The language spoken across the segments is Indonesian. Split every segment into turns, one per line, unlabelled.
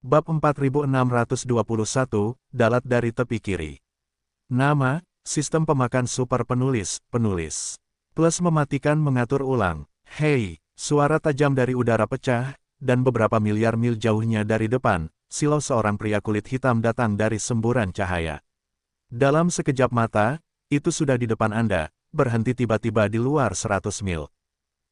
Bab 4621, Dalat dari tepi kiri. Nama, sistem pemakan super penulis, Plus mematikan mengatur ulang. Hei, suara tajam dari udara pecah, dan beberapa miliar mil jauhnya dari depan, silau seorang pria kulit hitam datang dari semburan cahaya. Dalam sekejap mata, itu sudah di depan Anda, berhenti tiba-tiba di luar 100 mil.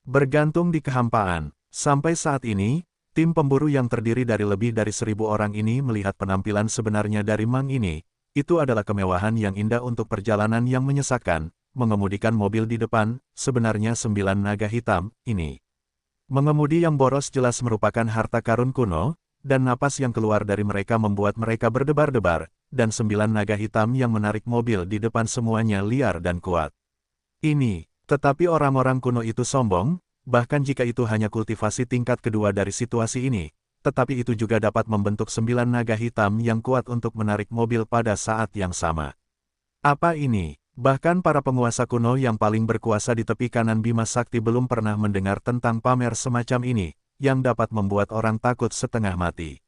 Bergantung di kehampaan, sampai saat ini, tim pemburu yang terdiri dari lebih dari 1.000 orang ini melihat penampilan sebenarnya dari Mang ini. Itu adalah kemewahan yang indah untuk perjalanan yang menyesakkan, mengemudikan mobil di depan, sebenarnya 9 naga hitam, ini. Mengemudi yang boros jelas merupakan harta karun kuno, dan napas yang keluar dari mereka membuat mereka berdebar-debar, dan 9 naga hitam yang menarik mobil di depan semuanya liar dan kuat. Tetapi orang-orang kuno itu sombong, bahkan jika itu hanya kultivasi tingkat kedua dari situasi ini, tetapi itu juga dapat membentuk 9 naga hitam yang kuat untuk menarik mobil pada saat yang sama. Apa ini? Bahkan para penguasa kuno yang paling berkuasa di tepi kanan Bima Sakti belum pernah mendengar tentang pamer semacam ini, yang dapat membuat orang takut setengah mati.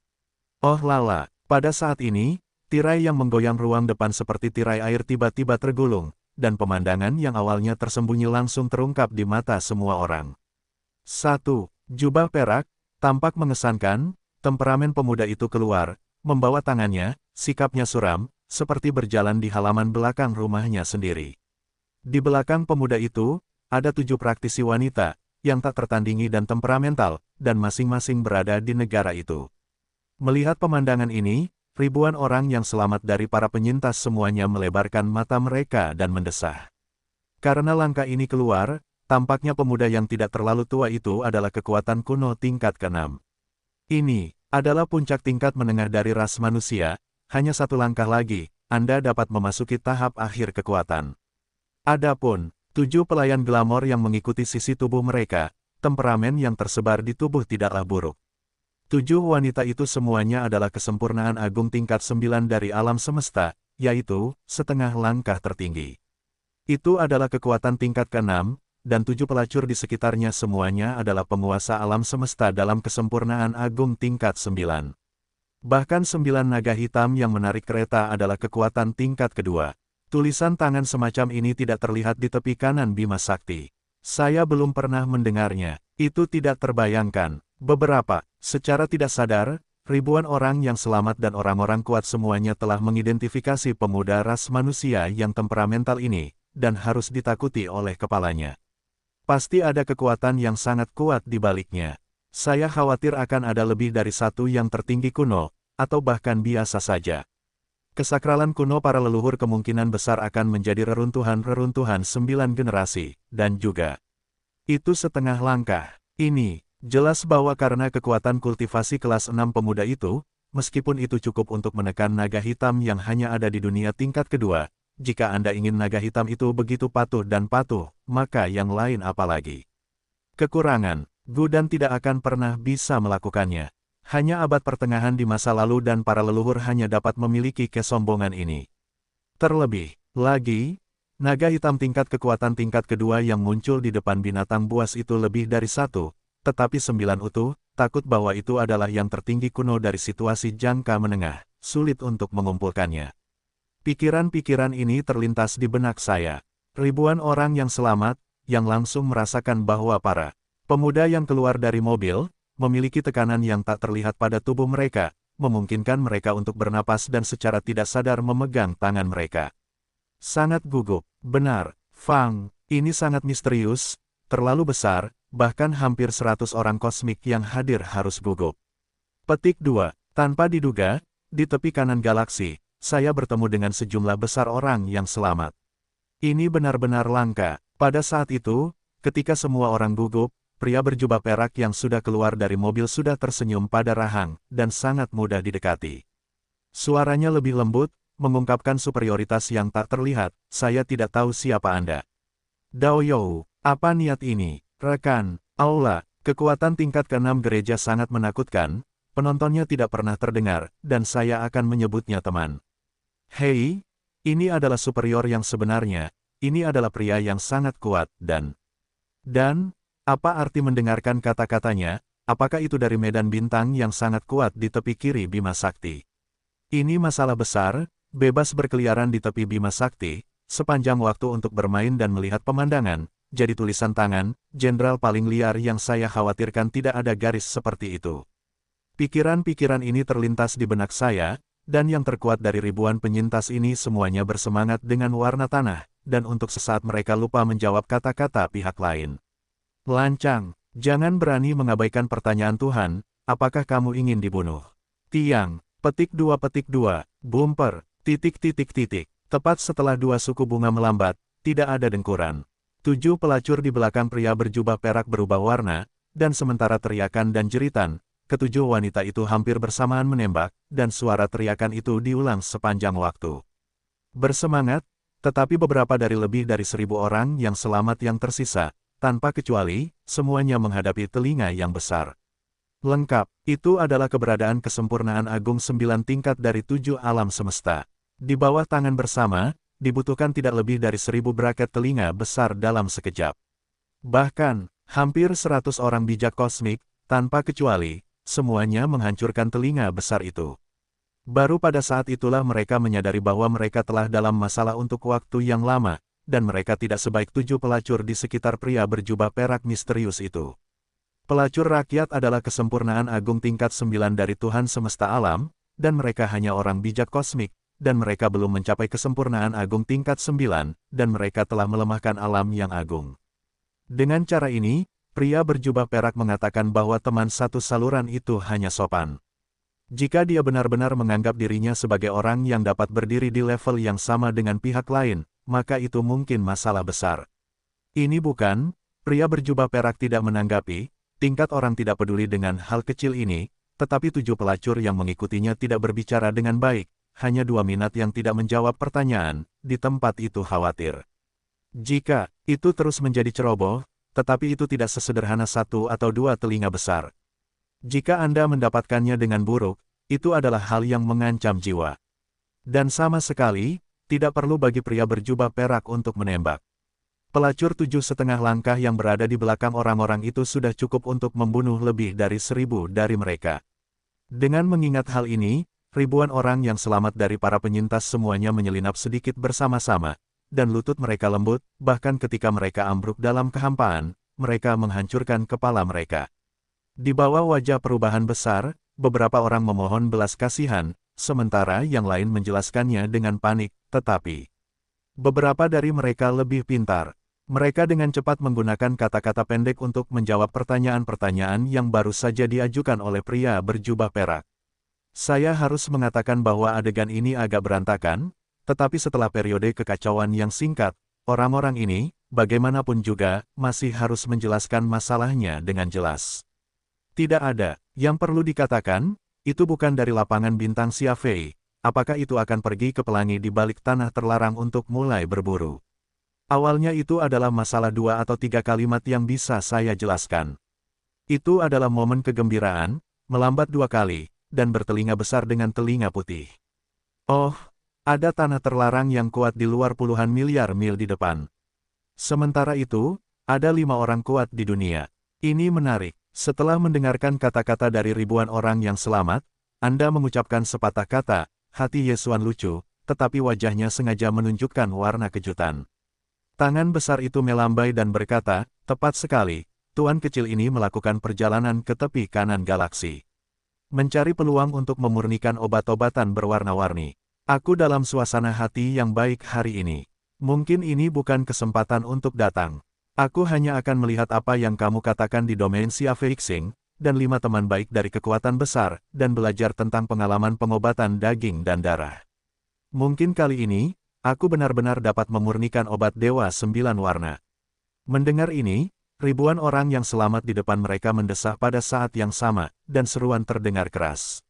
Oh lala, pada saat ini, tirai yang menggoyang ruang depan seperti tirai air tiba-tiba tergulung, dan pemandangan yang awalnya tersembunyi langsung terungkap di mata semua orang. 1. Jubah perak, tampak mengesankan, temperamen pemuda itu keluar, membawa tangannya, sikapnya suram, seperti berjalan di halaman belakang rumahnya sendiri. Di belakang pemuda itu, ada 7 praktisi wanita, yang tak tertandingi dan temperamental, dan masing-masing berada di negara itu. Melihat pemandangan ini, ribuan orang yang selamat dari para penyintas semuanya melebarkan mata mereka dan mendesah. Karena langkah ini keluar, tampaknya pemuda yang tidak terlalu tua itu adalah kekuatan kuno tingkat ke-6. Ini adalah puncak tingkat menengah dari ras manusia, hanya 1 langkah lagi, Anda dapat memasuki tahap akhir kekuatan. Adapun 7 pelayan glamor yang mengikuti sisi tubuh mereka, temperamen yang tersebar di tubuh tidaklah buruk. 7 wanita itu semuanya adalah kesempurnaan agung tingkat 9 dari alam semesta, yaitu setengah langkah tertinggi. Itu adalah kekuatan tingkat ke-6, dan 7 pelacur di sekitarnya semuanya adalah penguasa alam semesta dalam kesempurnaan agung tingkat 9. Bahkan 9 naga hitam yang menarik kereta adalah kekuatan tingkat kedua. Tulisan tangan semacam ini tidak terlihat di tepi kanan Bima Sakti. Saya belum pernah mendengarnya, itu tidak terbayangkan. Secara tidak sadar, ribuan orang yang selamat dan orang-orang kuat semuanya telah mengidentifikasi pemuda ras manusia yang temperamental ini, dan harus ditakuti oleh kepalanya. Pasti ada kekuatan yang sangat kuat di baliknya. Saya khawatir akan ada lebih dari 1 yang tertinggi kuno, atau bahkan biasa saja. Kesakralan kuno para leluhur kemungkinan besar akan menjadi reruntuhan-reruntuhan 9 generasi, dan juga itu setengah langkah. Ini jelas bahwa karena kekuatan kultivasi kelas 6 pemuda itu, meskipun itu cukup untuk menekan naga hitam yang hanya ada di dunia tingkat kedua, jika Anda ingin naga hitam itu begitu patuh, maka yang lain apalagi? Kekurangan, Gudan tidak akan pernah bisa melakukannya. Hanya abad pertengahan di masa lalu dan para leluhur hanya dapat memiliki kesombongan ini. Terlebih lagi, naga hitam tingkat kekuatan tingkat kedua yang muncul di depan binatang buas itu lebih dari 1, tetapi 9 utuh, takut bahwa itu adalah yang tertinggi kuno dari situasi jangka menengah, sulit untuk mengumpulkannya. Pikiran-pikiran ini terlintas di benak saya. Ribuan orang yang selamat, yang langsung merasakan bahwa para pemuda yang keluar dari mobil, memiliki tekanan yang tak terlihat pada tubuh mereka, memungkinkan mereka untuk bernapas dan secara tidak sadar memegang tangan mereka. Sangat gugup, benar, Fang, ini sangat misterius, terlalu besar, bahkan hampir 100 orang kosmik yang hadir harus gugup. Petik 2, tanpa diduga, di tepi kanan galaksi, saya bertemu dengan sejumlah besar orang yang selamat. Ini benar-benar langka. Pada saat itu, ketika semua orang gugup, pria berjubah perak yang sudah keluar dari mobil sudah tersenyum pada Rahang, dan sangat mudah didekati. Suaranya lebih lembut, mengungkapkan superioritas yang tak terlihat. Saya tidak tahu siapa Anda. Dao You, apa niat ini? Rekan, Aula, kekuatan tingkat ke-6 gereja sangat menakutkan, penontonnya tidak pernah terdengar, dan saya akan menyebutnya teman. Hei, ini adalah superior yang sebenarnya, ini adalah pria yang sangat kuat, dan apa arti mendengarkan kata-katanya? apakah itu dari medan bintang yang sangat kuat di tepi kiri Bima Sakti? Ini masalah besar, bebas berkeliaran di tepi Bima Sakti, sepanjang waktu untuk bermain dan melihat pemandangan, jadi tulisan tangan, jenderal paling liar yang saya khawatirkan tidak ada garis seperti itu. Pikiran-pikiran ini terlintas di benak saya, dan yang terkuat dari ribuan penyintas ini semuanya bersemangat dengan warna tanah, dan untuk sesaat mereka lupa menjawab kata-kata pihak lain. Lancang, jangan berani mengabaikan pertanyaan Tuhan, apakah kamu ingin dibunuh? Tiang, petik 2, bumper, titik. Tepat setelah 2 suku bunga melambat, tidak ada dengkuran. 7 pelacur di belakang pria berjubah perak berubah warna, dan sementara teriakan dan jeritan, ketujuh wanita itu hampir bersamaan menembak, dan suara teriakan itu diulang sepanjang waktu. Bersemangat, tetapi beberapa dari lebih dari 1.000 orang yang selamat yang tersisa, tanpa kecuali, semuanya menghadapi telinga yang besar. Lengkap, itu adalah keberadaan kesempurnaan agung 9 tingkat dari 7 alam semesta. Di bawah tangan bersama, dibutuhkan tidak lebih dari 1.000 braket telinga besar dalam sekejap. Bahkan, hampir 100 orang bijak kosmik, tanpa kecuali, semuanya menghancurkan telinga besar itu. Baru pada saat itulah mereka menyadari bahwa mereka telah dalam masalah untuk waktu yang lama, dan mereka tidak sebaik 7 pelacur di sekitar pria berjubah perak misterius itu. Pelacur rakyat adalah kesempurnaan agung tingkat 9 dari Tuhan semesta alam, dan mereka hanya orang bijak kosmik, dan mereka belum mencapai kesempurnaan agung tingkat 9, dan mereka telah melemahkan alam yang agung. Dengan cara ini, pria berjubah perak mengatakan bahwa teman satu saluran itu hanya sopan. Jika dia benar-benar menganggap dirinya sebagai orang yang dapat berdiri di level yang sama dengan pihak lain, maka itu mungkin masalah besar. Ini bukan, pria berjubah perak tidak menanggapi, tingkat orang tidak peduli dengan hal kecil ini, tetapi 7 pelacur yang mengikutinya tidak berbicara dengan baik. Hanya 2 minat yang tidak menjawab pertanyaan, di tempat itu khawatir. Jika itu terus menjadi ceroboh, tetapi itu tidak sesederhana 1 atau 2 telinga besar. Jika Anda mendapatkannya dengan buruk, itu adalah hal yang mengancam jiwa. Dan sama sekali, tidak perlu bagi pria berjubah perak untuk menembak. Pelacur 7,5 langkah yang berada di belakang orang-orang itu sudah cukup untuk membunuh lebih dari 1.000 dari mereka. Dengan mengingat hal ini, ribuan orang yang selamat dari para penyintas semuanya menyelinap sedikit bersama-sama, dan lutut mereka lembut, bahkan ketika mereka ambruk dalam kehampaan, mereka menghancurkan kepala mereka. Di bawah wajah perubahan besar, beberapa orang memohon belas kasihan, sementara yang lain menjelaskannya dengan panik, tetapi beberapa dari mereka lebih pintar. Mereka dengan cepat menggunakan kata-kata pendek untuk menjawab pertanyaan-pertanyaan yang baru saja diajukan oleh pria berjubah perak. Saya harus mengatakan bahwa adegan ini agak berantakan, tetapi setelah periode kekacauan yang singkat, orang-orang ini, bagaimanapun juga, masih harus menjelaskan masalahnya dengan jelas. Tidak ada, yang perlu dikatakan, itu bukan dari lapangan bintang Xiafei, apakah itu akan pergi ke pelangi di balik tanah terlarang untuk mulai berburu. Awalnya itu adalah masalah 2 atau 3 kalimat yang bisa saya jelaskan. Itu adalah momen kegembiraan, melambat 2 kali, dan bertelinga besar dengan telinga putih. Oh, ada tanah terlarang yang kuat di luar puluhan miliar mil di depan. Sementara itu, ada 5 orang kuat di dunia. Ini menarik. Setelah mendengarkan kata-kata dari ribuan orang yang selamat, Anda mengucapkan sepatah kata, hati Yesuan lucu, tetapi wajahnya sengaja menunjukkan warna kejutan. Tangan besar itu melambai dan berkata, tepat sekali, tuan kecil ini melakukan perjalanan ke tepi kanan galaksi. Mencari peluang untuk memurnikan obat-obatan berwarna-warni. Aku dalam suasana hati yang baik hari ini. Mungkin ini bukan kesempatan untuk datang. Aku hanya akan melihat apa yang kamu katakan di domain Xiafei Xing, dan 5 teman baik dari kekuatan besar, dan belajar tentang pengalaman pengobatan daging dan darah. Mungkin kali ini, aku benar-benar dapat memurnikan obat dewa 9 warna. Mendengar ini, ribuan orang yang selamat di depan mereka mendesah pada saat yang sama, dan seruan terdengar keras.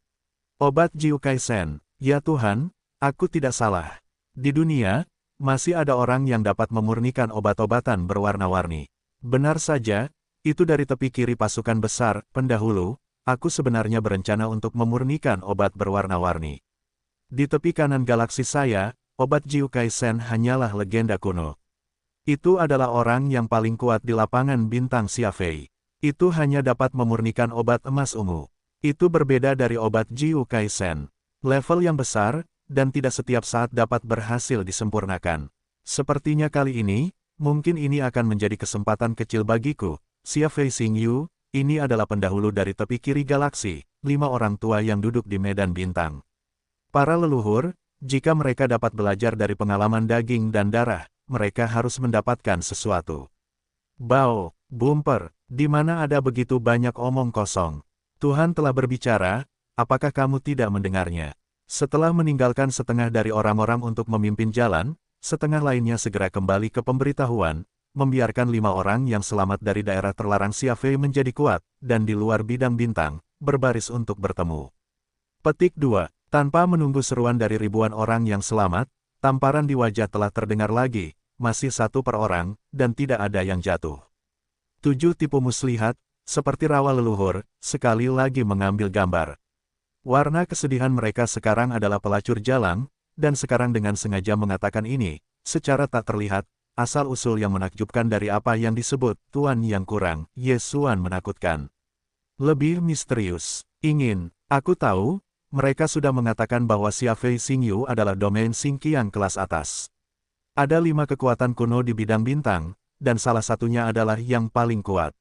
Obat Jiu Kaisen, ya Tuhan, aku tidak salah. Di dunia, masih ada orang yang dapat memurnikan obat-obatan berwarna-warni. Benar saja, itu dari tepi kiri pasukan besar, pendahulu, aku sebenarnya berencana untuk memurnikan obat berwarna-warni. Di tepi kanan galaksi saya, obat Jiu Kaisen hanyalah legenda kuno. Itu adalah orang yang paling kuat di lapangan bintang Xiafei. Itu hanya dapat memurnikan obat emas ungu. Itu berbeda dari obat Jiu Kaisen. Level yang besar, dan tidak setiap saat dapat berhasil disempurnakan. Sepertinya kali ini, mungkin ini akan menjadi kesempatan kecil bagiku. Xia Fei Xingyu, ini adalah pendahulu dari tepi kiri galaksi, 5 orang tua yang duduk di medan bintang. Para leluhur, jika mereka dapat belajar dari pengalaman daging dan darah, mereka harus mendapatkan sesuatu. Bao, Bumper, di mana ada begitu banyak omong kosong. Tuhan telah berbicara, apakah kamu tidak mendengarnya? Setelah meninggalkan setengah dari orang-orang untuk memimpin jalan, setengah lainnya segera kembali ke pemberitahuan, membiarkan 5 orang yang selamat dari daerah terlarang Xia Fei menjadi kuat, dan di luar bidang bintang, berbaris untuk bertemu. Petik 2. Tanpa menunggu seruan dari ribuan orang yang selamat, tamparan di wajah telah terdengar lagi, masih 1 per orang, dan tidak ada yang jatuh. 7 tipu muslihat, seperti rawa leluhur, sekali lagi mengambil gambar. Warna kesedihan mereka sekarang adalah pelacur jalang, dan sekarang dengan sengaja mengatakan ini, secara tak terlihat, asal-usul yang menakjubkan dari apa yang disebut Tuan yang kurang, Yesuan menakutkan. Lebih misterius. Aku tahu, mereka sudah mengatakan bahwa Xia Fei Xingyu adalah domain Xingqiang kelas atas. Ada 5 kekuatan kuno di bidang bintang, dan salah satunya adalah yang paling kuat.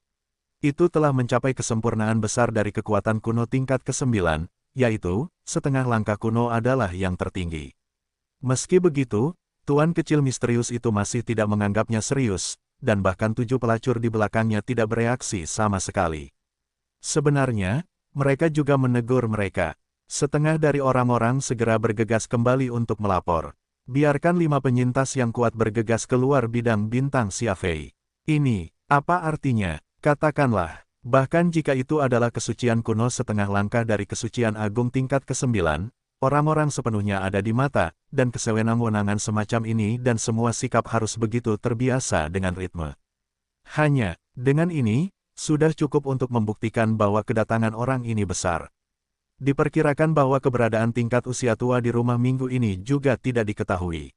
Itu telah mencapai kesempurnaan besar dari kekuatan kuno tingkat ke-9, yaitu, setengah langkah kuno adalah yang tertinggi. Meski begitu, Tuan kecil misterius itu masih tidak menganggapnya serius, dan bahkan 7 pelacur di belakangnya tidak bereaksi sama sekali. Sebenarnya, mereka juga menegur mereka. Setengah dari orang-orang segera bergegas kembali untuk melapor. Biarkan 5 penyintas yang kuat bergegas keluar bidang bintang Xia Fei. Ini, apa artinya? Katakanlah. Bahkan jika itu adalah kesucian kuno setengah langkah dari kesucian agung tingkat ke-9, orang-orang sepenuhnya ada di mata, dan kesewenang-wenangan semacam ini dan semua sikap harus begitu terbiasa dengan ritme. Hanya, dengan ini, sudah cukup untuk membuktikan bahwa kedatangan orang ini besar. Diperkirakan bahwa keberadaan tingkat usia tua di rumah minggu ini juga tidak diketahui.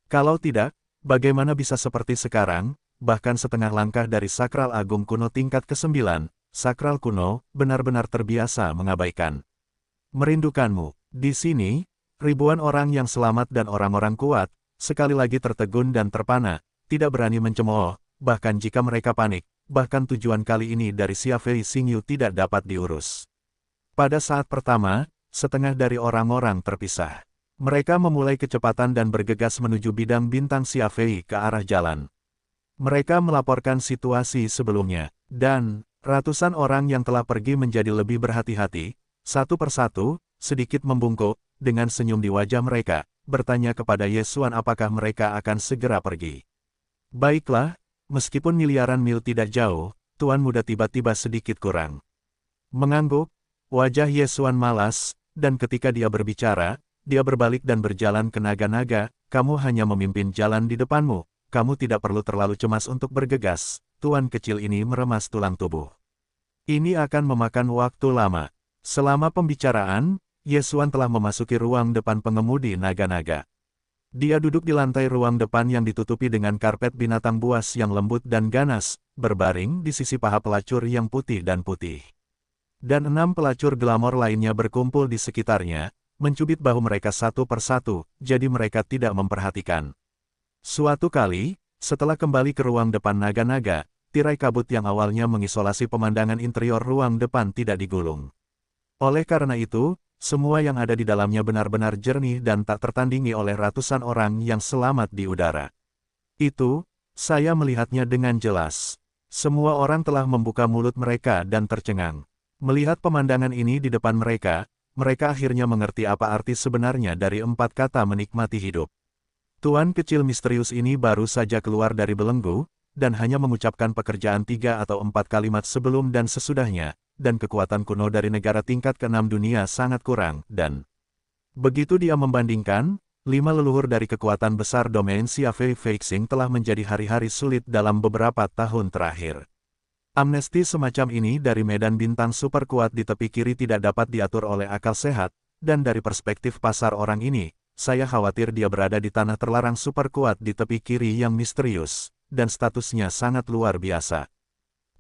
Kalau tidak, bagaimana bisa seperti sekarang? Bahkan setengah langkah dari sakral agung kuno tingkat ke-9, sakral kuno, benar-benar terbiasa mengabaikan. Merindukanmu. Di sini, ribuan orang yang selamat dan orang-orang kuat, sekali lagi tertegun dan terpana, tidak berani mencemooh, bahkan jika mereka panik, bahkan tujuan kali ini dari Xia Fei Xingyu tidak dapat diurus. Pada saat pertama, setengah dari orang-orang terpisah. Mereka memulai kecepatan dan bergegas menuju bidang bintang Xia Fei ke arah jalan. Mereka melaporkan situasi sebelumnya, dan ratusan orang yang telah pergi menjadi lebih berhati-hati, satu persatu, sedikit membungkuk, dengan senyum di wajah mereka, bertanya kepada Yesuan apakah mereka akan segera pergi. Baiklah, meskipun miliaran mil tidak jauh, Tuan Muda tiba-tiba sedikit kurang. Mengangguk, wajah Yesuan malas, dan ketika dia berbicara, dia berbalik dan berjalan ke naga-naga, kamu hanya memimpin jalan di depanmu. Kamu tidak perlu terlalu cemas untuk bergegas, tuan kecil ini meremas tulang tubuh. Ini akan memakan waktu lama. Selama pembicaraan, Yesuan telah memasuki ruang depan pengemudi naga-naga. Dia duduk di lantai ruang depan yang ditutupi dengan karpet binatang buas yang lembut dan ganas, berbaring di sisi paha pelacur yang putih dan putih. Dan 6 pelacur glamor lainnya berkumpul di sekitarnya, mencubit bahu mereka satu persatu, jadi mereka tidak memperhatikan. Suatu kali, setelah kembali ke ruang depan naga-naga, tirai kabut yang awalnya mengisolasi pemandangan interior ruang depan tidak digulung. Oleh karena itu, semua yang ada di dalamnya benar-benar jernih dan tak tertandingi oleh ratusan orang yang selamat di udara. Itu, saya melihatnya dengan jelas. Semua orang telah membuka mulut mereka dan tercengang. Melihat pemandangan ini di depan mereka, mereka akhirnya mengerti apa arti sebenarnya dari 4 kata menikmati hidup. Tuan kecil misterius ini baru saja keluar dari belenggu, dan hanya mengucapkan pekerjaan 3 atau 4 kalimat sebelum dan sesudahnya, dan kekuatan kuno dari negara tingkat ke-6 dunia sangat kurang, dan begitu dia membandingkan, 5 leluhur dari kekuatan besar domain Xia Fei Feixing telah menjadi hari-hari sulit dalam beberapa tahun terakhir. Amnesti semacam ini dari medan bintang super kuat di tepi kiri tidak dapat diatur oleh akal sehat, dan dari perspektif pasar orang ini, saya khawatir dia berada di tanah terlarang super kuat di tepi kiri yang misterius, dan statusnya sangat luar biasa.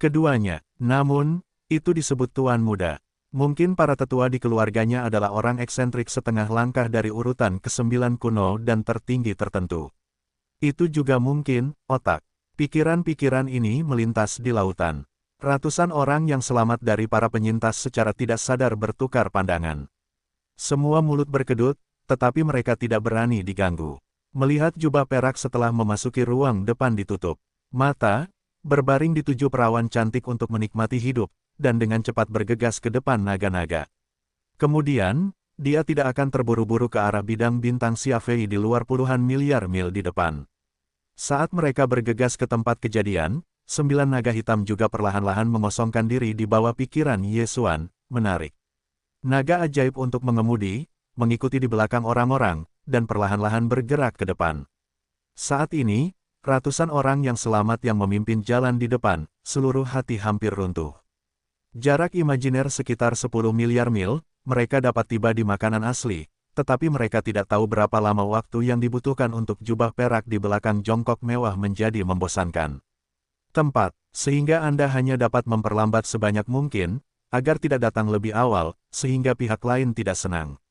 keduanya. Namun, itu disebut tuan muda. Mungkin para tetua di keluarganya adalah orang eksentrik setengah langkah dari urutan ke-9 kuno dan tertinggi tertentu. Itu juga mungkin, otak. Pikiran-pikiran ini melintas di lautan. Ratusan orang yang selamat dari para penyintas secara tidak sadar bertukar pandangan. Semua mulut berkedut, tetapi mereka tidak berani diganggu. Melihat jubah perak setelah memasuki ruang depan ditutup. Mata, berbaring di 7 perawan cantik untuk menikmati hidup, dan dengan cepat bergegas ke depan naga-naga. Kemudian, dia tidak akan terburu-buru ke arah bidang bintang Xiafei di luar puluhan miliar mil di depan. Saat mereka bergegas ke tempat kejadian, 9 naga hitam juga perlahan-lahan mengosongkan diri di bawah pikiran Ye Xuan, menarik naga ajaib untuk mengemudi, mengikuti di belakang orang-orang, dan perlahan-lahan bergerak ke depan. Saat ini, ratusan orang yang selamat yang memimpin jalan di depan, seluruh hati hampir runtuh. Jarak imajiner sekitar 10 miliar mil, mereka dapat tiba di makanan asli, tetapi mereka tidak tahu berapa lama waktu yang dibutuhkan untuk jubah perak di belakang jongkok mewah menjadi membosankan. Tempat, sehingga Anda hanya dapat memperlambat sebanyak mungkin, agar tidak datang lebih awal, sehingga pihak lain tidak senang.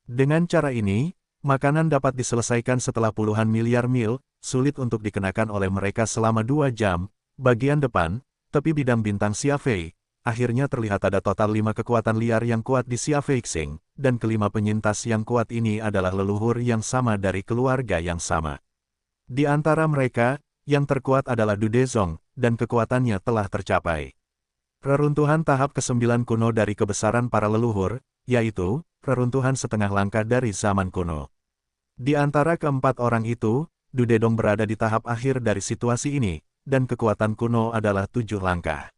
Dengan cara ini, makanan dapat diselesaikan setelah puluhan miliar mil, sulit untuk dikenakan oleh mereka selama 2 jam, bagian depan, tepi bidang bintang Xiafei. Akhirnya terlihat ada total 5 kekuatan liar yang kuat di Xiafei Xing, dan kelima penyintas yang kuat ini adalah leluhur yang sama dari keluarga yang sama. Di antara mereka, yang terkuat adalah Du Dezong, dan kekuatannya telah tercapai. Reruntuhan tahap ke-9 kuno dari kebesaran para leluhur, yaitu, reruntuhan setengah langkah dari zaman kuno. Di antara keempat orang itu, Du Dedong berada di tahap akhir dari situasi ini, dan kekuatan kuno adalah 7 langkah.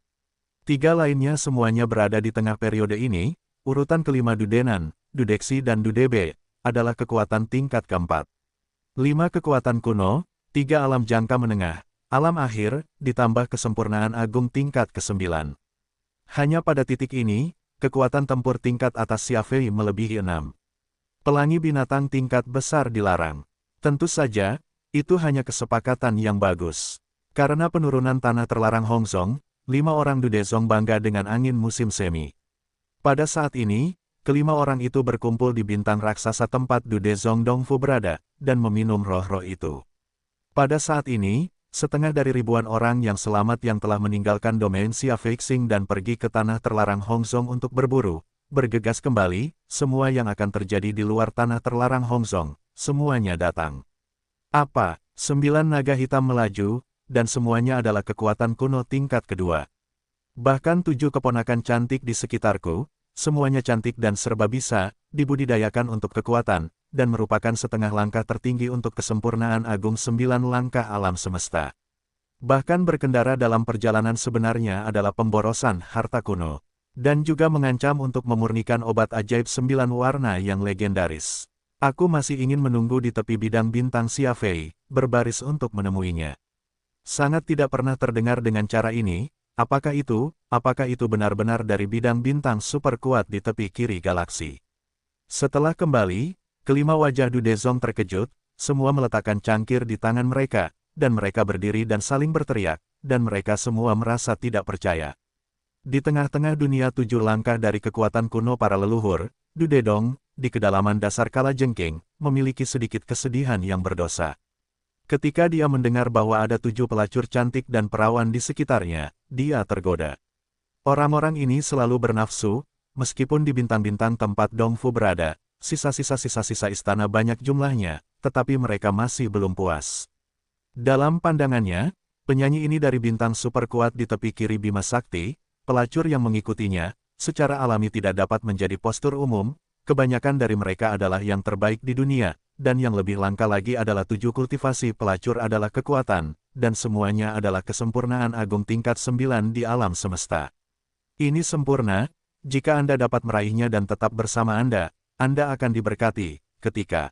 3 lainnya semuanya berada di tengah periode ini, urutan kelima Du Denan, Du Dexi dan Du Debe, adalah kekuatan tingkat keempat. 5 kekuatan kuno, 3 alam jangka menengah, alam akhir, ditambah kesempurnaan agung tingkat ke-9. Hanya pada titik ini, kekuatan tempur tingkat atas Xiafei melebihi 6. Pelangi binatang tingkat besar dilarang. Tentu saja, itu hanya kesepakatan yang bagus. Karena penurunan tanah terlarang Hongzong, 5 orang Du Dezong bangga dengan angin musim semi. Pada saat ini, kelima orang itu berkumpul di bintang raksasa tempat Du Dezong Dongfu berada, dan meminum roh-roh itu. Pada saat ini, setengah dari ribuan orang yang selamat yang telah meninggalkan domain Xiafei Xing dan pergi ke tanah terlarang Hongzong untuk berburu, bergegas kembali, semua yang akan terjadi di luar tanah terlarang Hongzong, semuanya datang. Apa? 9 naga hitam melaju, dan semuanya adalah kekuatan kuno tingkat kedua. Bahkan 7 keponakan cantik di sekitarku, semuanya cantik dan serba bisa, dibudidayakan untuk kekuatan, dan merupakan setengah langkah tertinggi untuk kesempurnaan agung 9 langkah alam semesta. Bahkan berkendara dalam perjalanan sebenarnya adalah pemborosan harta kuno, dan juga mengancam untuk memurnikan obat ajaib 9 warna yang legendaris. Aku masih ingin menunggu di tepi bidang bintang Xiafei, berbaris untuk menemuinya. Sangat tidak pernah terdengar dengan cara ini, apakah itu benar-benar dari bidang bintang super kuat di tepi kiri galaksi. Setelah kembali, kelima wajah Du Dezong terkejut, semua meletakkan cangkir di tangan mereka, dan mereka berdiri dan saling berteriak, dan mereka semua merasa tidak percaya. Di tengah-tengah dunia 7 langkah dari kekuatan kuno para leluhur, Du Dedong, di kedalaman dasar kalajengking, memiliki sedikit kesedihan yang berdosa. Ketika dia mendengar bahwa ada 7 pelacur cantik dan perawan di sekitarnya, dia tergoda. Orang-orang ini selalu bernafsu, meskipun di bintang-bintang tempat Dongfu berada, sisa-sisa istana banyak jumlahnya, tetapi mereka masih belum puas. Dalam pandangannya, penyanyi ini dari bintang super kuat di tepi kiri Bima Sakti, pelacur yang mengikutinya, secara alami tidak dapat menjadi postur umum, kebanyakan dari mereka adalah yang terbaik di dunia, dan yang lebih langka lagi adalah 7 kultivasi pelacur adalah kekuatan, dan semuanya adalah kesempurnaan agung tingkat 9 di alam semesta. Ini sempurna, jika Anda dapat meraihnya dan tetap bersama Anda akan diberkati, ketika.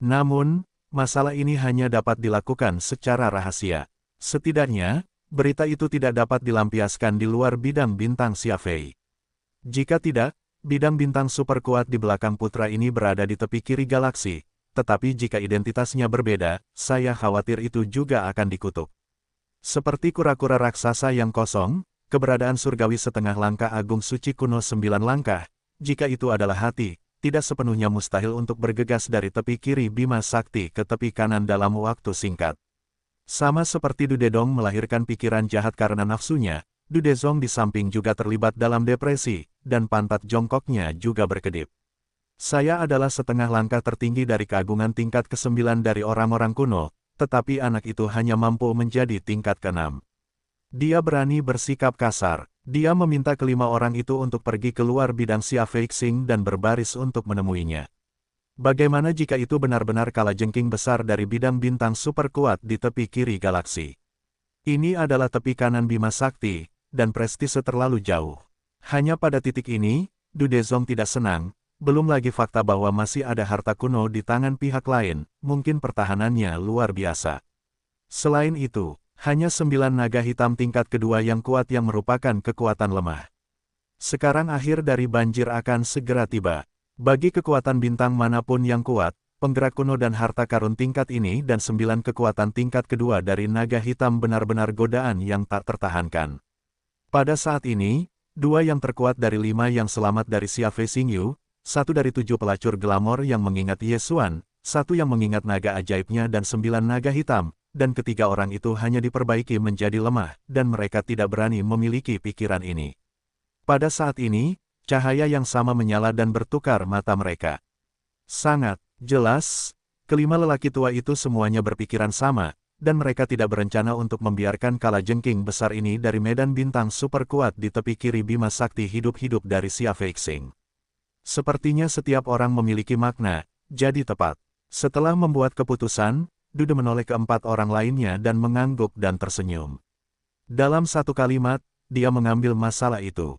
Namun, masalah ini hanya dapat dilakukan secara rahasia. Setidaknya, berita itu tidak dapat dilampiaskan di luar bidang bintang Xiafei. Jika tidak, bidang bintang super kuat di belakang putra ini berada di tepi kiri galaksi, tetapi jika identitasnya berbeda, saya khawatir itu juga akan dikutuk. Seperti kura-kura raksasa yang kosong, keberadaan surgawi setengah langkah agung suci kuno 9 langkah, jika itu adalah hati, tidak sepenuhnya mustahil untuk bergegas dari tepi kiri Bima Sakti ke tepi kanan dalam waktu singkat. Sama seperti Dudedong melahirkan pikiran jahat karena nafsunya, Dudezong di samping juga terlibat dalam depresi, dan pantat jongkoknya juga berkedip. Saya adalah setengah langkah tertinggi dari keagungan tingkat ke-9 dari orang-orang kuno, tetapi anak itu hanya mampu menjadi tingkat ke-6. Dia berani bersikap kasar. Dia meminta kelima orang itu untuk pergi keluar bidang Xia Feixing dan berbaris untuk menemuinya. Bagaimana jika itu benar-benar kalajengking besar dari bidang bintang super kuat di tepi kiri galaksi? Ini adalah tepi kanan Bima Sakti, dan prestise terlalu jauh. Hanya pada titik ini, Dudezong tidak senang, belum lagi fakta bahwa masih ada harta kuno di tangan pihak lain, mungkin pertahanannya luar biasa. Selain itu, hanya 9 naga hitam tingkat kedua yang kuat yang merupakan kekuatan lemah. Sekarang akhir dari banjir akan segera tiba. Bagi kekuatan bintang manapun yang kuat, penggerak kuno dan harta karun tingkat ini dan 9 kekuatan tingkat kedua dari naga hitam benar-benar godaan yang tak tertahankan. Pada saat ini, 2 yang terkuat dari 5 yang selamat dari Xia Feixing Yu, 1 dari 7 pelacur glamor yang mengingat Yesuan, 1 yang mengingat naga ajaibnya dan 9 naga hitam, dan ketiga orang itu hanya diperbaiki menjadi lemah, dan mereka tidak berani memiliki pikiran ini. Pada saat ini, cahaya yang sama menyala dan bertukar mata mereka. Sangat jelas, kelima lelaki tua itu semuanya berpikiran sama, dan mereka tidak berencana untuk membiarkan kalajengking besar ini dari medan bintang super kuat di tepi kiri Bima Sakti hidup-hidup dari Xia Feixing. Sepertinya setiap orang memiliki makna, jadi tepat. Setelah membuat keputusan, Dude menoleh ke 4 orang lainnya dan mengangguk dan tersenyum. Dalam satu kalimat, dia mengambil masalah itu.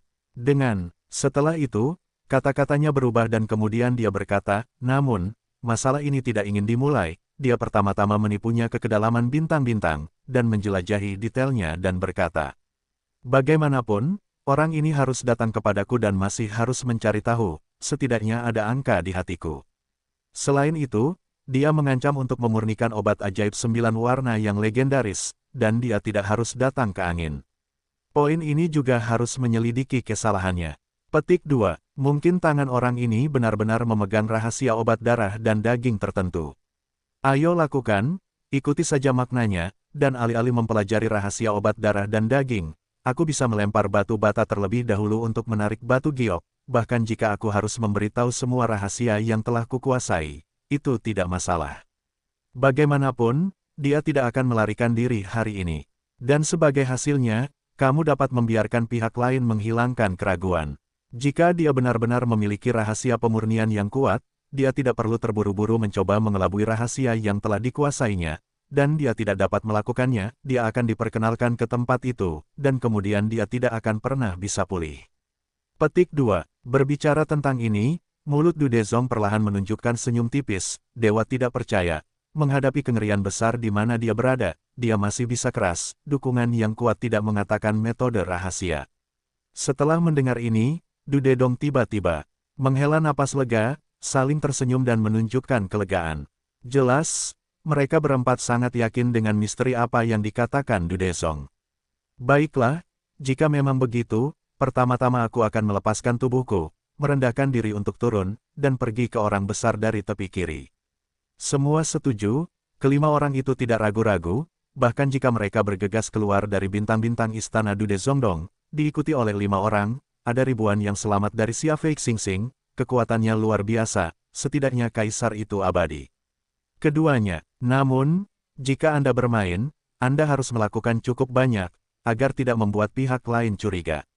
Setelah itu, kata-katanya berubah dan kemudian dia berkata, namun, masalah ini tidak ingin dimulai, dia pertama-tama menipunya ke kedalaman bintang-bintang, dan menjelajahi detailnya dan berkata, bagaimanapun, orang ini harus datang kepadaku dan masih harus mencari tahu, setidaknya ada angka di hatiku. Selain itu, dia mengancam untuk memurnikan obat ajaib 9 warna yang legendaris, dan dia tidak harus datang ke angin. Poin ini juga harus menyelidiki kesalahannya. Petik 2. Mungkin tangan orang ini benar-benar memegang rahasia obat darah dan daging tertentu. Ayo lakukan, ikuti saja maknanya, dan alih-alih mempelajari rahasia obat darah dan daging, aku bisa melempar batu bata terlebih dahulu untuk menarik batu giok, bahkan jika aku harus memberitahu semua rahasia yang telah kukuasai. Itu tidak masalah. Bagaimanapun, dia tidak akan melarikan diri hari ini. Dan sebagai hasilnya, kamu dapat membiarkan pihak lain menghilangkan keraguan. Jika dia benar-benar memiliki rahasia pemurnian yang kuat, dia tidak perlu terburu-buru mencoba mengelabui rahasia yang telah dikuasainya, dan dia tidak dapat melakukannya, dia akan diperkenalkan ke tempat itu, dan kemudian dia tidak akan pernah bisa pulih. Petik 2. Berbicara tentang ini, mulut Dudezong perlahan menunjukkan senyum tipis, dewa tidak percaya. Menghadapi kengerian besar di mana dia berada, dia masih bisa keras, dukungan yang kuat tidak mengatakan metode rahasia. Setelah mendengar ini, Dudedong tiba-tiba menghela napas lega, saling tersenyum dan menunjukkan kelegaan. Jelas, mereka berempat sangat yakin dengan misteri apa yang dikatakan Dudezong. Baiklah, jika memang begitu, pertama-tama aku akan melepaskan tubuhku, merendahkan diri untuk turun, dan pergi ke orang besar dari tepi kiri. Semua setuju, kelima orang itu tidak ragu-ragu, bahkan jika mereka bergegas keluar dari bintang-bintang istana Dudezongdong, diikuti oleh 5 orang, ada ribuan yang selamat dari Xia Feixing, kekuatannya luar biasa, setidaknya kaisar itu abadi. Keduanya, namun, jika Anda bermain, Anda harus melakukan cukup banyak, agar tidak membuat pihak lain curiga.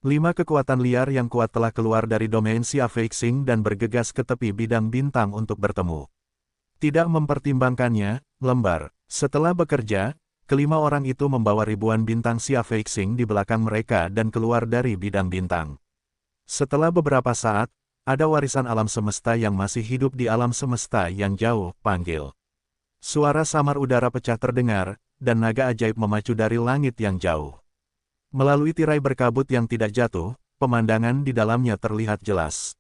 5 kekuatan liar yang kuat telah keluar dari domain Xia Feixing dan bergegas ke tepi bidang bintang untuk bertemu. Tidak mempertimbangkannya, lembar. Setelah bekerja, kelima orang itu membawa ribuan bintang Xia Feixing di belakang mereka dan keluar dari bidang bintang. Setelah beberapa saat, ada warisan alam semesta yang masih hidup di alam semesta yang jauh, panggil. Suara samar udara pecah terdengar, dan naga ajaib memacu dari langit yang jauh. Melalui tirai berkabut yang tidak jatuh, pemandangan di dalamnya terlihat jelas.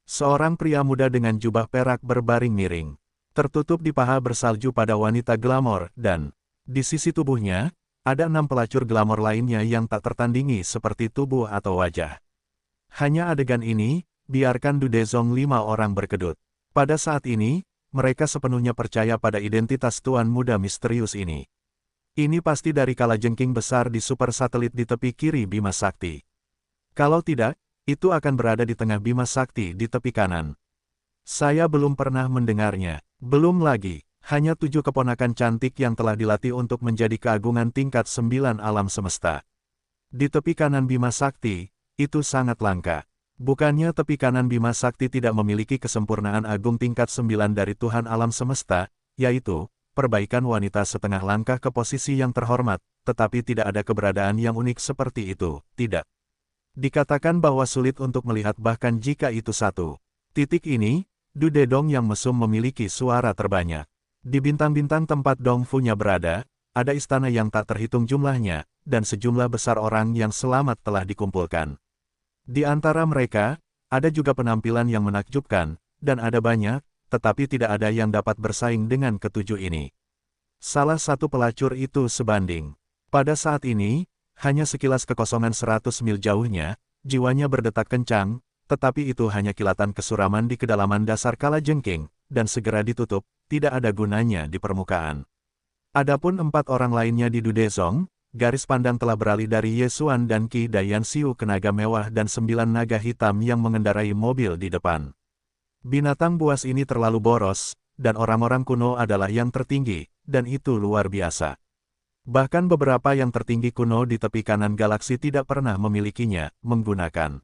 Seorang pria muda dengan jubah perak berbaring miring. Tertutup di paha bersalju pada wanita glamor, dan di sisi tubuhnya, ada 6 pelacur glamor lainnya yang tak tertandingi seperti tubuh atau wajah. Hanya adegan ini, biarkan Du Dezong 5 orang berkedut. Pada saat ini, mereka sepenuhnya percaya pada identitas tuan muda misterius ini. Ini pasti dari kalajengking besar di super satelit di tepi kiri Bima Sakti. Kalau tidak, itu akan berada di tengah Bima Sakti di tepi kanan. Saya belum pernah mendengarnya. Belum lagi, hanya 7 keponakan cantik yang telah dilatih untuk menjadi keagungan tingkat 9 alam semesta. Di tepi kanan Bima Sakti, itu sangat langka. Bukannya tepi kanan Bima Sakti tidak memiliki kesempurnaan agung tingkat 9 dari Tuhan alam semesta, yaitu perbaikan wanita setengah langkah ke posisi yang terhormat, tetapi tidak ada keberadaan yang unik seperti itu, tidak. Dikatakan bahwa sulit untuk melihat bahkan jika itu satu. Titik ini, Du Dedong yang mesum memiliki suara terbanyak. Di bintang-bintang tempat Dong Fu-nya berada, ada istana yang tak terhitung jumlahnya, dan sejumlah besar orang yang selamat telah dikumpulkan. Di antara mereka, ada juga penampilan yang menakjubkan, dan ada banyak, tetapi tidak ada yang dapat bersaing dengan ketujuh ini. Salah satu pelacur itu sebanding. Pada saat ini, hanya sekilas kekosongan 100 mil jauhnya, jiwanya berdetak kencang, tetapi itu hanya kilatan kesuraman di kedalaman dasar kalajengking, dan segera ditutup, tidak ada gunanya di permukaan. Adapun 4 orang lainnya di Du Dezong, garis pandang telah beralih dari Yesuan dan Qi Dayan Xiu ke naga mewah dan 9 naga hitam yang mengendarai mobil di depan. Binatang buas ini terlalu boros, dan orang-orang kuno adalah yang tertinggi, dan itu luar biasa. Bahkan beberapa yang tertinggi kuno di tepi kanan galaksi tidak pernah memilikinya, menggunakan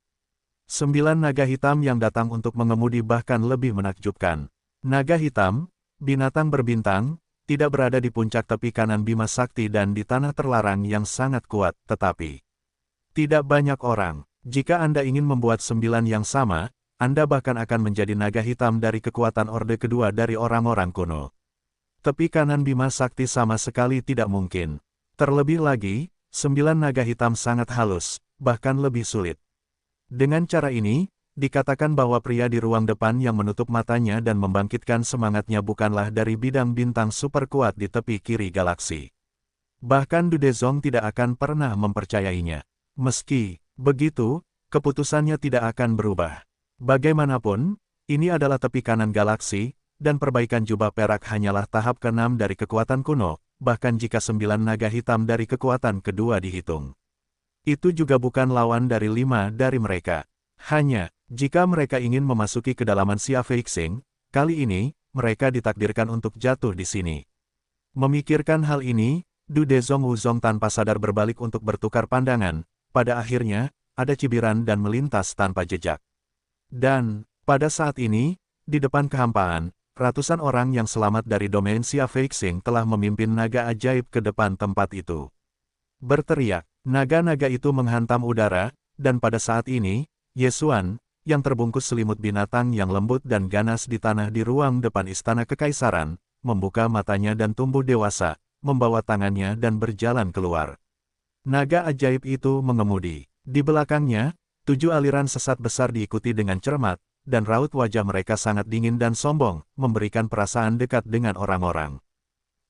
9 naga hitam yang datang untuk mengemudi bahkan lebih menakjubkan. Naga hitam, binatang berbintang, tidak berada di puncak tepi kanan Bima Sakti dan di tanah terlarang yang sangat kuat, tetapi tidak banyak orang. Jika Anda ingin membuat 9 yang sama, Anda bahkan akan menjadi naga hitam dari kekuatan Orde Kedua dari orang-orang kuno. Tepi kanan Bima Sakti sama sekali tidak mungkin. Terlebih lagi, 9 naga hitam sangat halus, bahkan lebih sulit. Dengan cara ini, dikatakan bahwa pria di ruang depan yang menutup matanya dan membangkitkan semangatnya bukanlah dari bidang bintang super kuat di tepi kiri galaksi. Bahkan Du Dezong tidak akan pernah mempercayainya. Meski begitu, keputusannya tidak akan berubah. Bagaimanapun, ini adalah tepi kanan galaksi, dan perbaikan jubah perak hanyalah tahap ke-6 dari kekuatan kuno, bahkan jika 9 naga hitam dari kekuatan kedua dihitung. Itu juga bukan lawan dari 5 dari mereka. Hanya, jika mereka ingin memasuki kedalaman Xia Feixing, kali ini, mereka ditakdirkan untuk jatuh di sini. Memikirkan hal ini, Du Dezong Wuzong tanpa sadar berbalik untuk bertukar pandangan, pada akhirnya, ada cibiran dan melintas tanpa jejak. Dan, pada saat ini, di depan kehampaan, ratusan orang yang selamat dari domain Xia Feixing telah memimpin naga ajaib ke depan tempat itu. Berteriak, naga-naga itu menghantam udara, dan pada saat ini, Yesuan, yang terbungkus selimut binatang yang lembut dan ganas di tanah di ruang depan istana kekaisaran, membuka matanya dan tumbuh dewasa, membawa tangannya dan berjalan keluar. Naga ajaib itu mengemudi. Di belakangnya, 7 aliran sesat besar diikuti dengan cermat, dan raut wajah mereka sangat dingin dan sombong, memberikan perasaan dekat dengan orang-orang.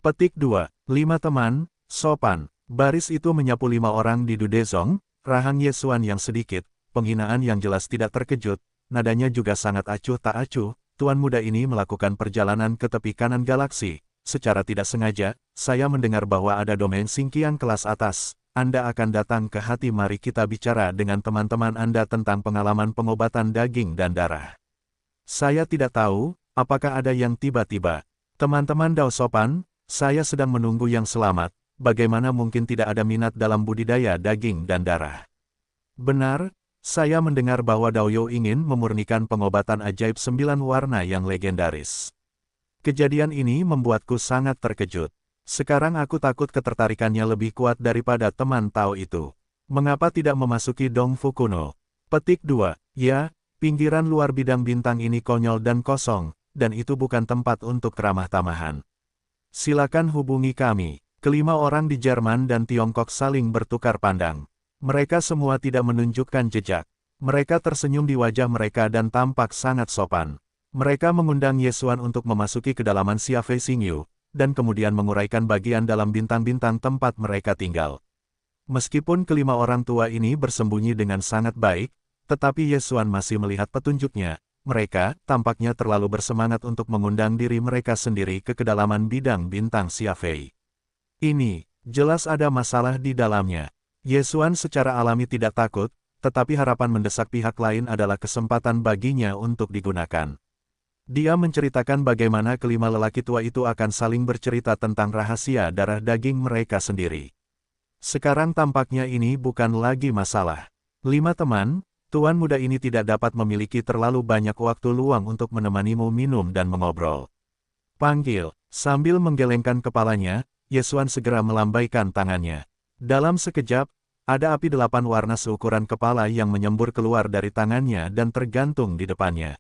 Petik 2. 5 teman, sopan. Baris itu menyapu 5 orang di Du Dezong, rahang Yesuan yang sedikit, penghinaan yang jelas tidak terkejut, nadanya juga sangat acuh tak acuh. Tuan muda ini melakukan perjalanan ke tepi kanan galaksi. Secara tidak sengaja, saya mendengar bahwa ada domain Xingqiang kelas atas. Anda akan datang ke hati, mari kita bicara dengan teman-teman Anda tentang pengalaman pengobatan daging dan darah. Saya tidak tahu, apakah ada yang tiba-tiba. Teman-teman Dao sopan, saya sedang menunggu yang selamat. Bagaimana mungkin tidak ada minat dalam budidaya daging dan darah? Benar, saya mendengar bahwa Daoyo ingin memurnikan pengobatan ajaib 9 warna yang legendaris. Kejadian ini membuatku sangat terkejut. Sekarang aku takut ketertarikannya lebih kuat daripada teman Tao itu. Mengapa tidak memasuki Dongfu kuno? Petik 2. Ya, pinggiran luar bidang bintang ini konyol dan kosong, dan itu bukan tempat untuk ramah-tamahan. Silakan hubungi kami. Kelima orang di Jerman dan Tiongkok saling bertukar pandang. Mereka semua tidak menunjukkan jejak. Mereka tersenyum di wajah mereka dan tampak sangat sopan. Mereka mengundang Yesuan untuk memasuki kedalaman Xia Feixing Yu, dan kemudian menguraikan bagian dalam bintang-bintang tempat mereka tinggal. Meskipun kelima orang tua ini bersembunyi dengan sangat baik, tetapi Yesuan masih melihat petunjuknya. Mereka tampaknya terlalu bersemangat untuk mengundang diri mereka sendiri ke kedalaman bidang bintang Xiafei. Ini, jelas ada masalah di dalamnya. Yesuan secara alami tidak takut, tetapi harapan mendesak pihak lain adalah kesempatan baginya untuk digunakan. Dia menceritakan bagaimana kelima lelaki tua itu akan saling bercerita tentang rahasia darah daging mereka sendiri. Sekarang tampaknya ini bukan lagi masalah. 5 teman, tuan muda ini tidak dapat memiliki terlalu banyak waktu luang untuk menemanimu minum dan mengobrol. Panggil, sambil menggelengkan kepalanya, Yesuan segera melambaikan tangannya. Dalam sekejap, ada api 8 warna seukuran kepala yang menyembur keluar dari tangannya dan tergantung di depannya.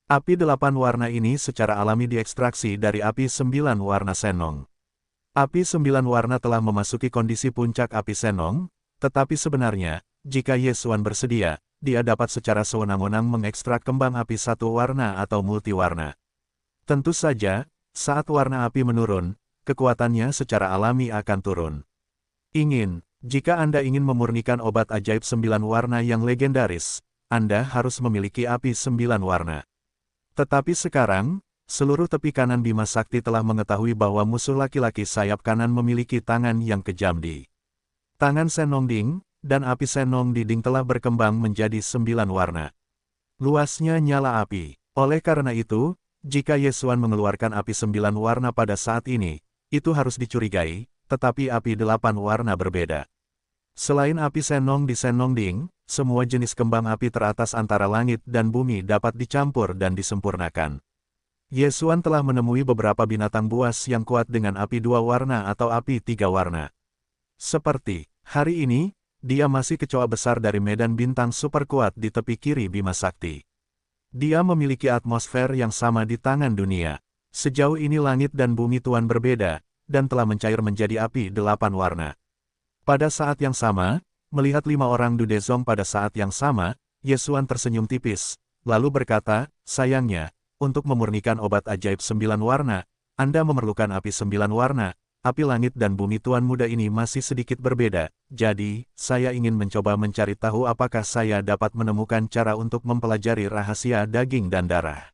Api 8 warna ini secara alami diekstraksi dari api 9 warna Senong. Api 9 warna telah memasuki kondisi puncak api Senong, tetapi sebenarnya, jika Yesuan bersedia, dia dapat secara sewenang-wenang mengekstrak kembang api satu warna atau multiwarna. Tentu saja, saat warna api menurun, kekuatannya secara alami akan turun. Jika Anda ingin memurnikan obat ajaib 9 warna yang legendaris, Anda harus memiliki api 9 warna. Tetapi sekarang, seluruh tepi kanan Bima Sakti telah mengetahui bahwa musuh laki-laki sayap kanan memiliki tangan yang kejam di tangan Senong Ding, dan api Senong Ding telah berkembang menjadi 9 warna. Luasnya nyala api. Oleh karena itu, jika Yesuan mengeluarkan api 9 warna pada saat ini, itu harus dicurigai, tetapi api 8 warna berbeda. Selain api Senong Ding, semua jenis kembang api teratas antara langit dan bumi dapat dicampur dan disempurnakan. Yesuan telah menemui beberapa binatang buas yang kuat dengan api 2 warna atau api 3 warna. Seperti hari ini, dia masih kecoa besar dari medan bintang super kuat di tepi kiri Bima Sakti. Dia memiliki atmosfer yang sama di tangan dunia. Sejauh ini langit dan bumi Tuan berbeda, dan telah mencair menjadi api 8 warna. Pada saat yang sama, melihat 5 orang Dudezong pada saat yang sama, Yesuan tersenyum tipis, lalu berkata, sayangnya, untuk memurnikan obat ajaib 9 warna, Anda memerlukan api 9 warna. Api langit dan bumi Tuan muda ini masih sedikit berbeda, jadi, saya ingin mencoba mencari tahu apakah saya dapat menemukan cara untuk mempelajari rahasia daging dan darah.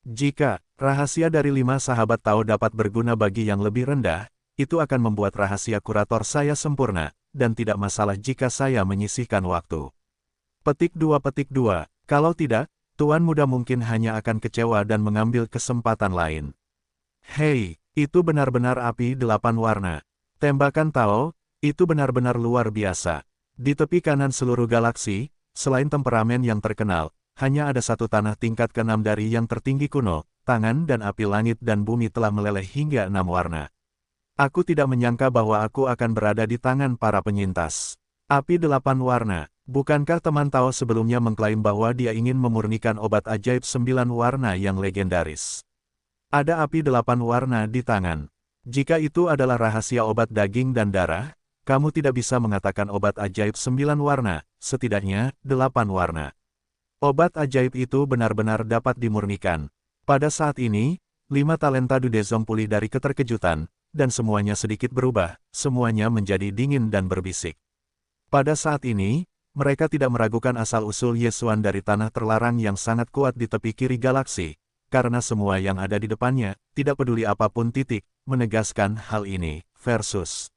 Jika rahasia dari 5 sahabat Tao dapat berguna bagi yang lebih rendah, itu akan membuat rahasia kurator saya sempurna, dan tidak masalah jika saya menyisihkan waktu. Petik 2. Kalau tidak, Tuan muda mungkin hanya akan kecewa dan mengambil kesempatan lain. Hei! Itu benar-benar api 8 warna. Tembakan Tao, itu benar-benar luar biasa. Di tepi kanan seluruh galaksi, selain temperamen yang terkenal, hanya ada satu tanah tingkat ke-6 dari yang tertinggi kuno, tangan dan api langit dan bumi telah meleleh hingga 6 warna. Aku tidak menyangka bahwa aku akan berada di tangan para penyintas. Api 8 warna, bukankah teman Tao sebelumnya mengklaim bahwa dia ingin memurnikan obat ajaib 9 warna yang legendaris? Ada api 8 warna di tangan. Jika itu adalah rahasia obat daging dan darah, kamu tidak bisa mengatakan obat ajaib 9 warna, setidaknya 8 warna. Obat ajaib itu benar-benar dapat dimurnikan. Pada saat ini, 5 talenta Dudezong pulih dari keterkejutan, dan semuanya sedikit berubah, semuanya menjadi dingin dan berbisik. Pada saat ini, mereka tidak meragukan asal-usul Yesuan dari tanah terlarang yang sangat kuat di tepi kiri galaksi, karena semua yang ada di depannya, tidak peduli apapun menegaskan hal ini, versus.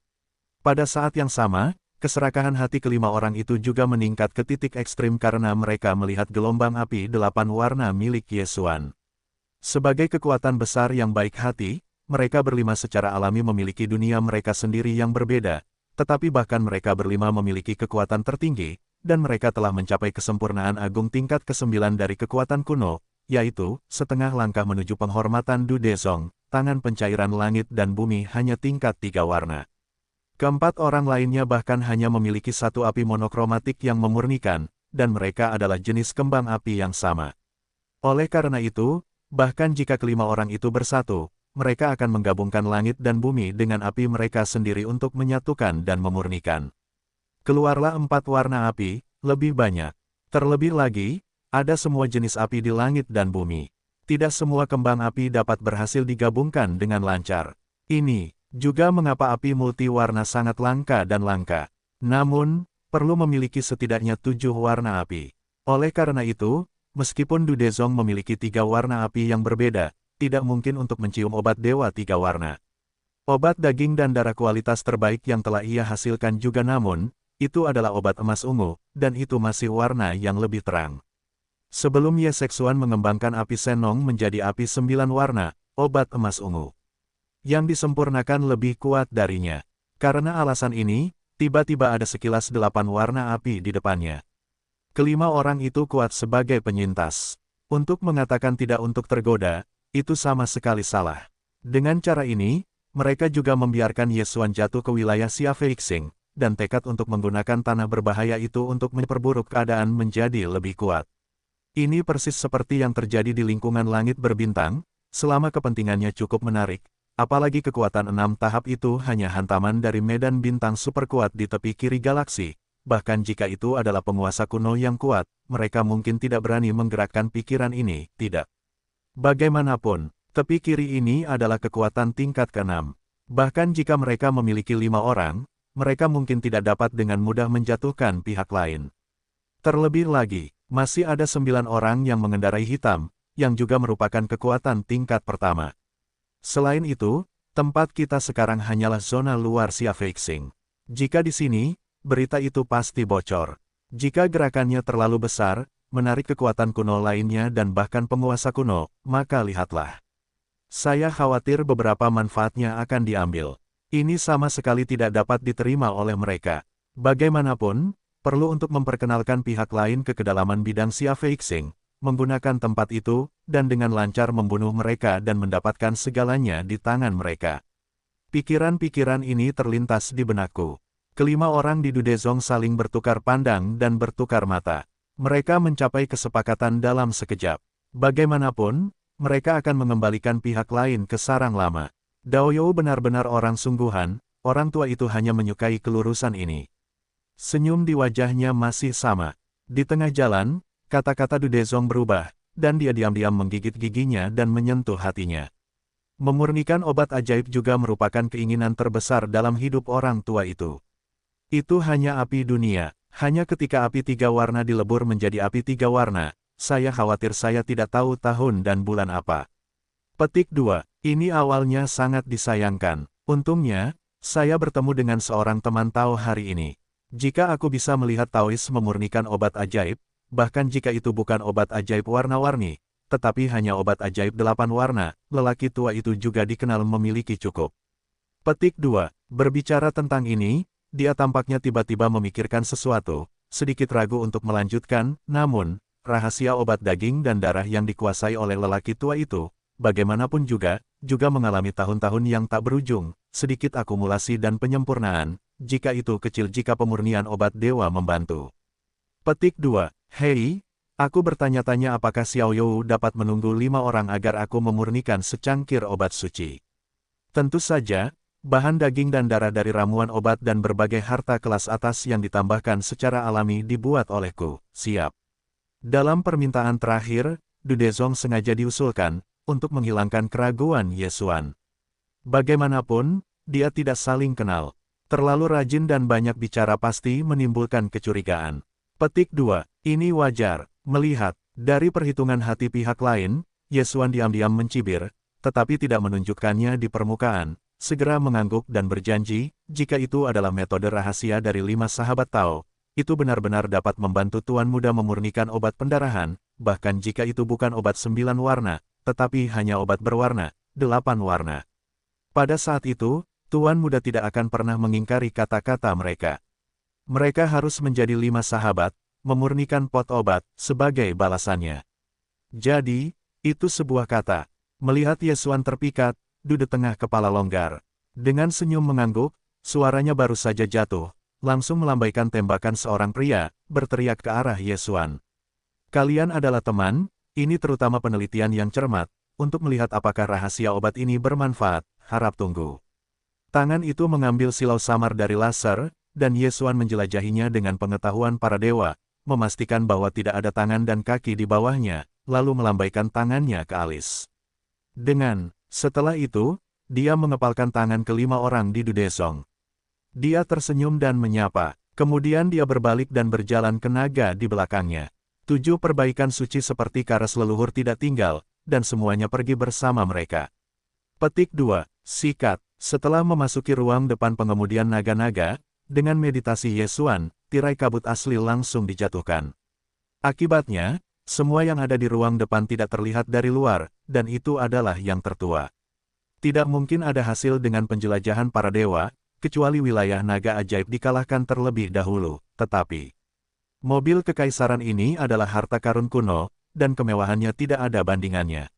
Pada saat yang sama, keserakahan hati kelima orang itu juga meningkat ke titik ekstrim karena mereka melihat gelombang api 8 warna milik Yesuan. Sebagai kekuatan besar yang baik hati, mereka berlima secara alami memiliki dunia mereka sendiri yang berbeda, tetapi bahkan mereka berlima memiliki kekuatan tertinggi, dan mereka telah mencapai kesempurnaan agung tingkat ke-9 dari kekuatan kuno, yaitu, setengah langkah menuju penghormatan Dudezong, tangan pencairan langit dan bumi hanya tingkat 3 warna. Keempat orang lainnya bahkan hanya memiliki satu api monokromatik yang memurnikan, dan mereka adalah jenis kembang api yang sama. Oleh karena itu, bahkan jika kelima orang itu bersatu, mereka akan menggabungkan langit dan bumi dengan api mereka sendiri untuk menyatukan dan memurnikan. Keluarlah 4 warna api, lebih banyak. Terlebih lagi, ada semua jenis api di langit dan bumi. Tidak semua kembang api dapat berhasil digabungkan dengan lancar. Ini juga mengapa api multiwarna sangat langka dan langka. Namun, perlu memiliki setidaknya 7 warna api. Oleh karena itu, meskipun Dudezong memiliki 3 warna api yang berbeda, tidak mungkin untuk mencium obat dewa 3 warna. Obat daging dan darah kualitas terbaik yang telah ia hasilkan juga namun, itu adalah obat emas ungu, dan itu masih warna yang lebih terang. Sebelum Ye Sexuan mengembangkan api Senong menjadi api 9 warna, obat emas ungu yang disempurnakan lebih kuat darinya. Karena alasan ini, tiba-tiba ada sekilas 8 warna api di depannya. Kelima orang itu kuat sebagai penyintas. Untuk mengatakan tidak untuk tergoda, itu sama sekali salah. Dengan cara ini, mereka juga membiarkan Ye Xuan jatuh ke wilayah Xia Feixing, dan tekad untuk menggunakan tanah berbahaya itu untuk memperburuk keadaan menjadi lebih kuat. Ini persis seperti yang terjadi di lingkungan langit berbintang, selama kepentingannya cukup menarik. Apalagi kekuatan 6 tahap itu hanya hantaman dari medan bintang super kuat di tepi kiri galaksi. Bahkan jika itu adalah penguasa kuno yang kuat, mereka mungkin tidak berani menggerakkan pikiran ini, tidak. Bagaimanapun, tepi kiri ini adalah kekuatan tingkat ke-6. Bahkan jika mereka memiliki 5 orang, mereka mungkin tidak dapat dengan mudah menjatuhkan pihak lain. Terlebih lagi, masih ada 9 orang yang mengendarai hitam, yang juga merupakan kekuatan tingkat pertama. Selain itu, tempat kita sekarang hanyalah zona luar Xia Feixing. Jika di sini, berita itu pasti bocor. Jika gerakannya terlalu besar, menarik kekuatan kuno lainnya dan bahkan penguasa kuno, maka lihatlah. Saya khawatir beberapa manfaatnya akan diambil. Ini sama sekali tidak dapat diterima oleh mereka. Bagaimanapun, perlu untuk memperkenalkan pihak lain ke kedalaman bidang Xia Feixing, menggunakan tempat itu, dan dengan lancar membunuh mereka dan mendapatkan segalanya di tangan mereka. Pikiran-pikiran ini terlintas di benakku. Kelima orang di Dudezong saling bertukar pandang dan bertukar mata. Mereka mencapai kesepakatan dalam sekejap. Bagaimanapun, mereka akan mengembalikan pihak lain ke sarang lama. Daoyou benar-benar orang sungguhan, orang tua itu hanya menyukai kelurusan ini. Senyum di wajahnya masih sama. Di tengah jalan, kata-kata Dudezong berubah, dan dia diam-diam menggigit giginya dan menyentuh hatinya. Memurnikan obat ajaib juga merupakan keinginan terbesar dalam hidup orang tua itu. Itu hanya api dunia, hanya ketika api 3 warna dilebur menjadi api 3 warna, saya khawatir saya tidak tahu tahun dan bulan apa. Petik 2, ini awalnya sangat disayangkan. Untungnya, saya bertemu dengan seorang teman Tao hari ini. Jika aku bisa melihat Taois memurnikan obat ajaib, bahkan jika itu bukan obat ajaib warna-warni, tetapi hanya obat ajaib 8 warna, lelaki tua itu juga dikenal memiliki cukup. Petik 2. Berbicara tentang ini, dia tampaknya tiba-tiba memikirkan sesuatu, sedikit ragu untuk melanjutkan, namun, rahasia obat daging dan darah yang dikuasai oleh lelaki tua itu, bagaimanapun juga mengalami tahun-tahun yang tak berujung, sedikit akumulasi dan penyempurnaan, jika itu kecil jika pemurnian obat dewa membantu. Petik 2. Hei, aku bertanya-tanya apakah Xiao You dapat menunggu 5 orang agar aku memurnikan secangkir obat suci. Tentu saja, bahan daging dan darah dari ramuan obat dan berbagai harta kelas atas yang ditambahkan secara alami dibuat olehku. Siap. Dalam permintaan terakhir, Dudezong sengaja diusulkan, untuk menghilangkan keraguan Ye Xuan. Bagaimanapun, dia tidak saling kenal. Terlalu rajin dan banyak bicara pasti menimbulkan kecurigaan. Petik 2. Ini wajar, melihat, dari perhitungan hati pihak lain, Ye Xuan diam-diam mencibir, tetapi tidak menunjukkannya di permukaan, segera mengangguk dan berjanji, jika itu adalah metode rahasia dari 5 sahabat Tao, itu benar-benar dapat membantu Tuan Muda memurnikan obat pendarahan, bahkan jika itu bukan obat 9 warna, tetapi hanya obat berwarna, 8 warna. Pada saat itu, Tuan Muda tidak akan pernah mengingkari kata-kata mereka. Mereka harus menjadi 5 sahabat, memurnikan pot obat, sebagai balasannya. Jadi, itu sebuah kata. Melihat Ye Xuan terpikat, Dude tengah kepala longgar. Dengan senyum mengangguk, suaranya baru saja jatuh, langsung melambaikan tembakan seorang pria, berteriak ke arah Ye Xuan. Kalian adalah teman, ini terutama penelitian yang cermat, untuk melihat apakah rahasia obat ini bermanfaat, harap tunggu. Tangan itu mengambil silau samar dari laser, dan Ye Xuan menjelajahinya dengan pengetahuan para dewa, memastikan bahwa tidak ada tangan dan kaki di bawahnya, lalu melambaikan tangannya ke alis. Setelah itu, dia mengepalkan tangan kelima orang di Dudezong. Dia tersenyum dan menyapa. Kemudian dia berbalik dan berjalan ke naga di belakangnya. 7 perbaikan suci seperti karas leluhur tidak tinggal, dan semuanya pergi bersama mereka. Petik 2. Sikat. Setelah memasuki ruang depan pengemudian naga-naga, dengan meditasi Yesuan, tirai kabut asli langsung dijatuhkan. Akibatnya, semua yang ada di ruang depan tidak terlihat dari luar, dan itu adalah yang tertua. Tidak mungkin ada hasil dengan penjelajahan para dewa, kecuali wilayah naga ajaib dikalahkan terlebih dahulu, tetapi mobil kekaisaran ini adalah harta karun kuno, dan kemewahannya tidak ada bandingannya.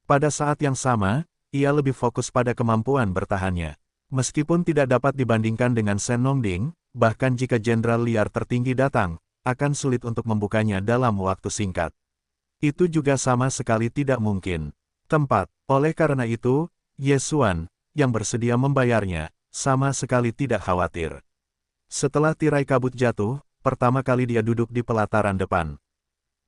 Pada saat yang sama, ia lebih fokus pada kemampuan bertahannya. Meskipun tidak dapat dibandingkan dengan Senongding, bahkan jika jenderal liar tertinggi datang, akan sulit untuk membukanya dalam waktu singkat. Itu juga sama sekali tidak mungkin. Oleh karena itu, Yesuan, yang bersedia membayarnya, sama sekali tidak khawatir. Setelah tirai kabut jatuh, pertama kali dia duduk di pelataran depan.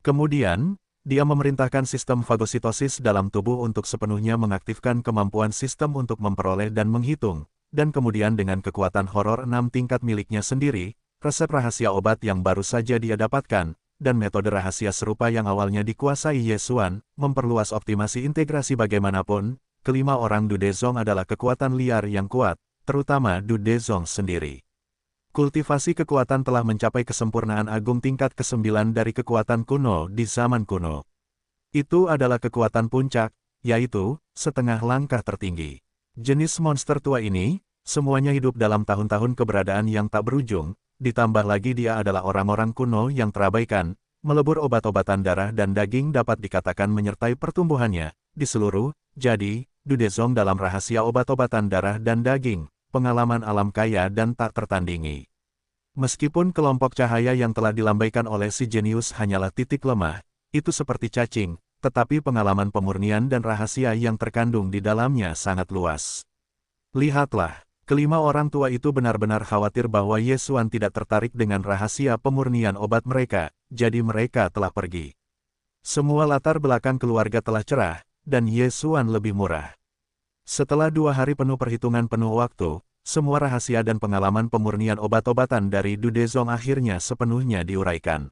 Kemudian, dia memerintahkan sistem fagositosis dalam tubuh untuk sepenuhnya mengaktifkan kemampuan sistem untuk memperoleh dan menghitung, dan kemudian dengan kekuatan horor 6 tingkat miliknya sendiri, resep rahasia obat yang baru saja dia dapatkan, dan metode rahasia serupa yang awalnya dikuasai Yesuan, memperluas optimasi integrasi bagaimanapun, kelima orang Dudezong adalah kekuatan liar yang kuat, terutama Dudezong sendiri. Kultivasi kekuatan telah mencapai kesempurnaan agung tingkat ke-9 dari kekuatan kuno di zaman kuno. Itu adalah kekuatan puncak, yaitu setengah langkah tertinggi. Jenis monster tua ini, semuanya hidup dalam tahun-tahun keberadaan yang tak berujung, ditambah lagi dia adalah orang-orang kuno yang terabaikan, melebur obat-obatan darah dan daging dapat dikatakan menyertai pertumbuhannya, di seluruh, jadi, Dudezong dalam rahasia obat-obatan darah dan daging, pengalaman alam kaya dan tak tertandingi. Meskipun kelompok cahaya yang telah dilambaikan oleh si jenius hanyalah titik lemah, itu seperti cacing, tetapi pengalaman pemurnian dan rahasia yang terkandung di dalamnya sangat luas. Lihatlah, kelima orang tua itu benar-benar khawatir bahwa Yesuan tidak tertarik dengan rahasia pemurnian obat mereka, jadi mereka telah pergi. Semua latar belakang keluarga telah cerah, dan Yesuan lebih murah. Setelah 2 hari penuh perhitungan penuh waktu, semua rahasia dan pengalaman pemurnian obat-obatan dari Dudezong akhirnya sepenuhnya diuraikan.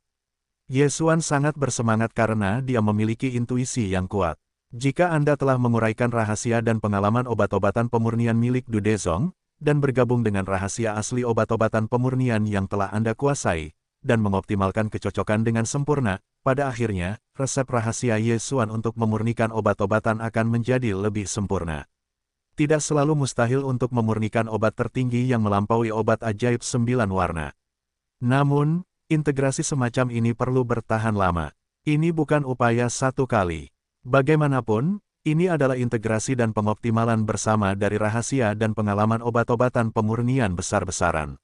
Yesuan sangat bersemangat karena dia memiliki intuisi yang kuat. Jika Anda telah menguraikan rahasia dan pengalaman obat-obatan pemurnian milik Dudezong, dan bergabung dengan rahasia asli obat-obatan pemurnian yang telah Anda kuasai, dan mengoptimalkan kecocokan dengan sempurna, pada akhirnya, resep rahasia Yesuan untuk memurnikan obat-obatan akan menjadi lebih sempurna. Tidak selalu mustahil untuk memurnikan obat tertinggi yang melampaui obat ajaib 9 warna. Namun, integrasi semacam ini perlu bertahan lama. Ini bukan upaya satu kali. Bagaimanapun, ini adalah integrasi dan pengoptimalan bersama dari rahasia dan pengalaman obat-obatan pemurnian besar-besaran.